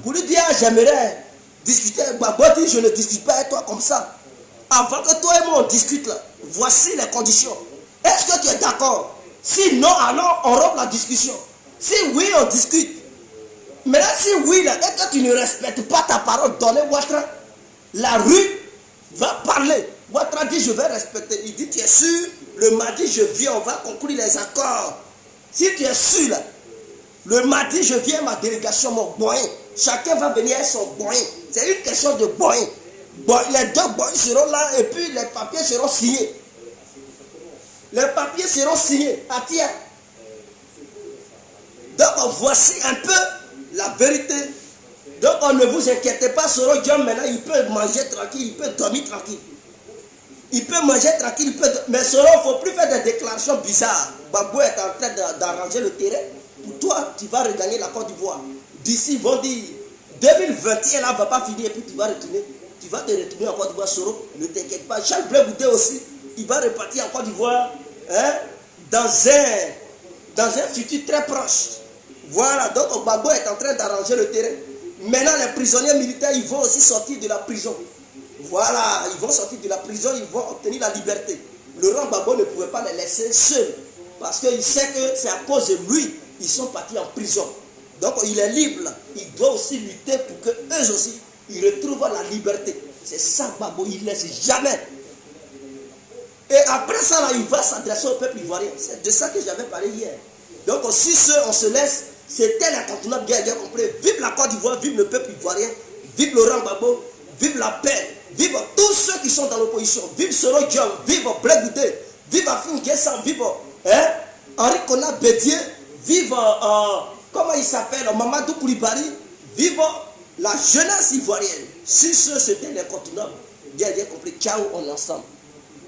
Pour lui dire, j'aimerais discuter avec Gbagbo. Dit, je ne discute pas avec toi comme ça. Avant que toi et moi on discute là, voici les conditions. Est-ce que tu es d'accord? Si non, alors on rompt la discussion. Si oui, on discute. Mais là, si oui, là, et que tu ne respectes pas ta parole donnée, Ouattara, la rue va parler. Ouattara dit, je vais respecter. Il dit, tu es sûr? Le mardi, je viens, on va conclure les accords. Si tu es sûr, là, le mardi, je viens, ma délégation, mon boin. Chacun va venir avec son boin. C'est une question de boin. Les deux boins seront là et puis les papiers seront signés. Les papiers seront signés. Ah tiens. Donc voici un peu la vérité. Donc ne vous inquiétez pas, Soro Diom maintenant il peut manger tranquille, il peut dormir tranquille. Il peut manger tranquille, mais Soro, il ne faut plus faire des déclarations bizarres. Gbagbo est en train d'arranger le terrain. Pour toi, tu vas regagner la Côte d'Ivoire. D'ici, ils vont dire 2021 là ne va pas finir et puis tu vas retourner. Tu vas te retourner en Côte d'Ivoire, Soro. Ne t'inquiète pas. Charles Blé Goudé aussi, il va repartir en Côte d'Ivoire dans un futur très proche. Voilà, donc Gbagbo est en train d'arranger le terrain. Maintenant, les prisonniers militaires, ils vont aussi sortir de la prison. Voilà, ils vont sortir de la prison, ils vont obtenir la liberté. Laurent Gbagbo ne pouvait pas les laisser seuls. Parce qu'il sait que c'est à cause de lui, ils sont partis en prison. Donc il est libre là. Il doit aussi lutter pour que eux aussi, ils retrouvent la liberté. C'est ça Gbagbo, il ne laisse jamais. Et après ça, là, il va s'adresser au peuple ivoirien. C'est de ça que j'avais parlé hier. Donc si on se laisse, c'était l'incontournable guerre compris. Vive la Côte d'Ivoire, vive le peuple ivoirien, vive Laurent Gbagbo, vive la paix, vive tous ceux qui sont dans l'opposition, vive Soro Diom, vive Blé Goudé, vive Afin Guessan, vive Henri Konan Bédié, vive comment il s'appelle, Mamadou Koulibaly, vive la jeunesse ivoirienne. Si c'était l'incontournable guerre compris. Ciao, on est ensemble.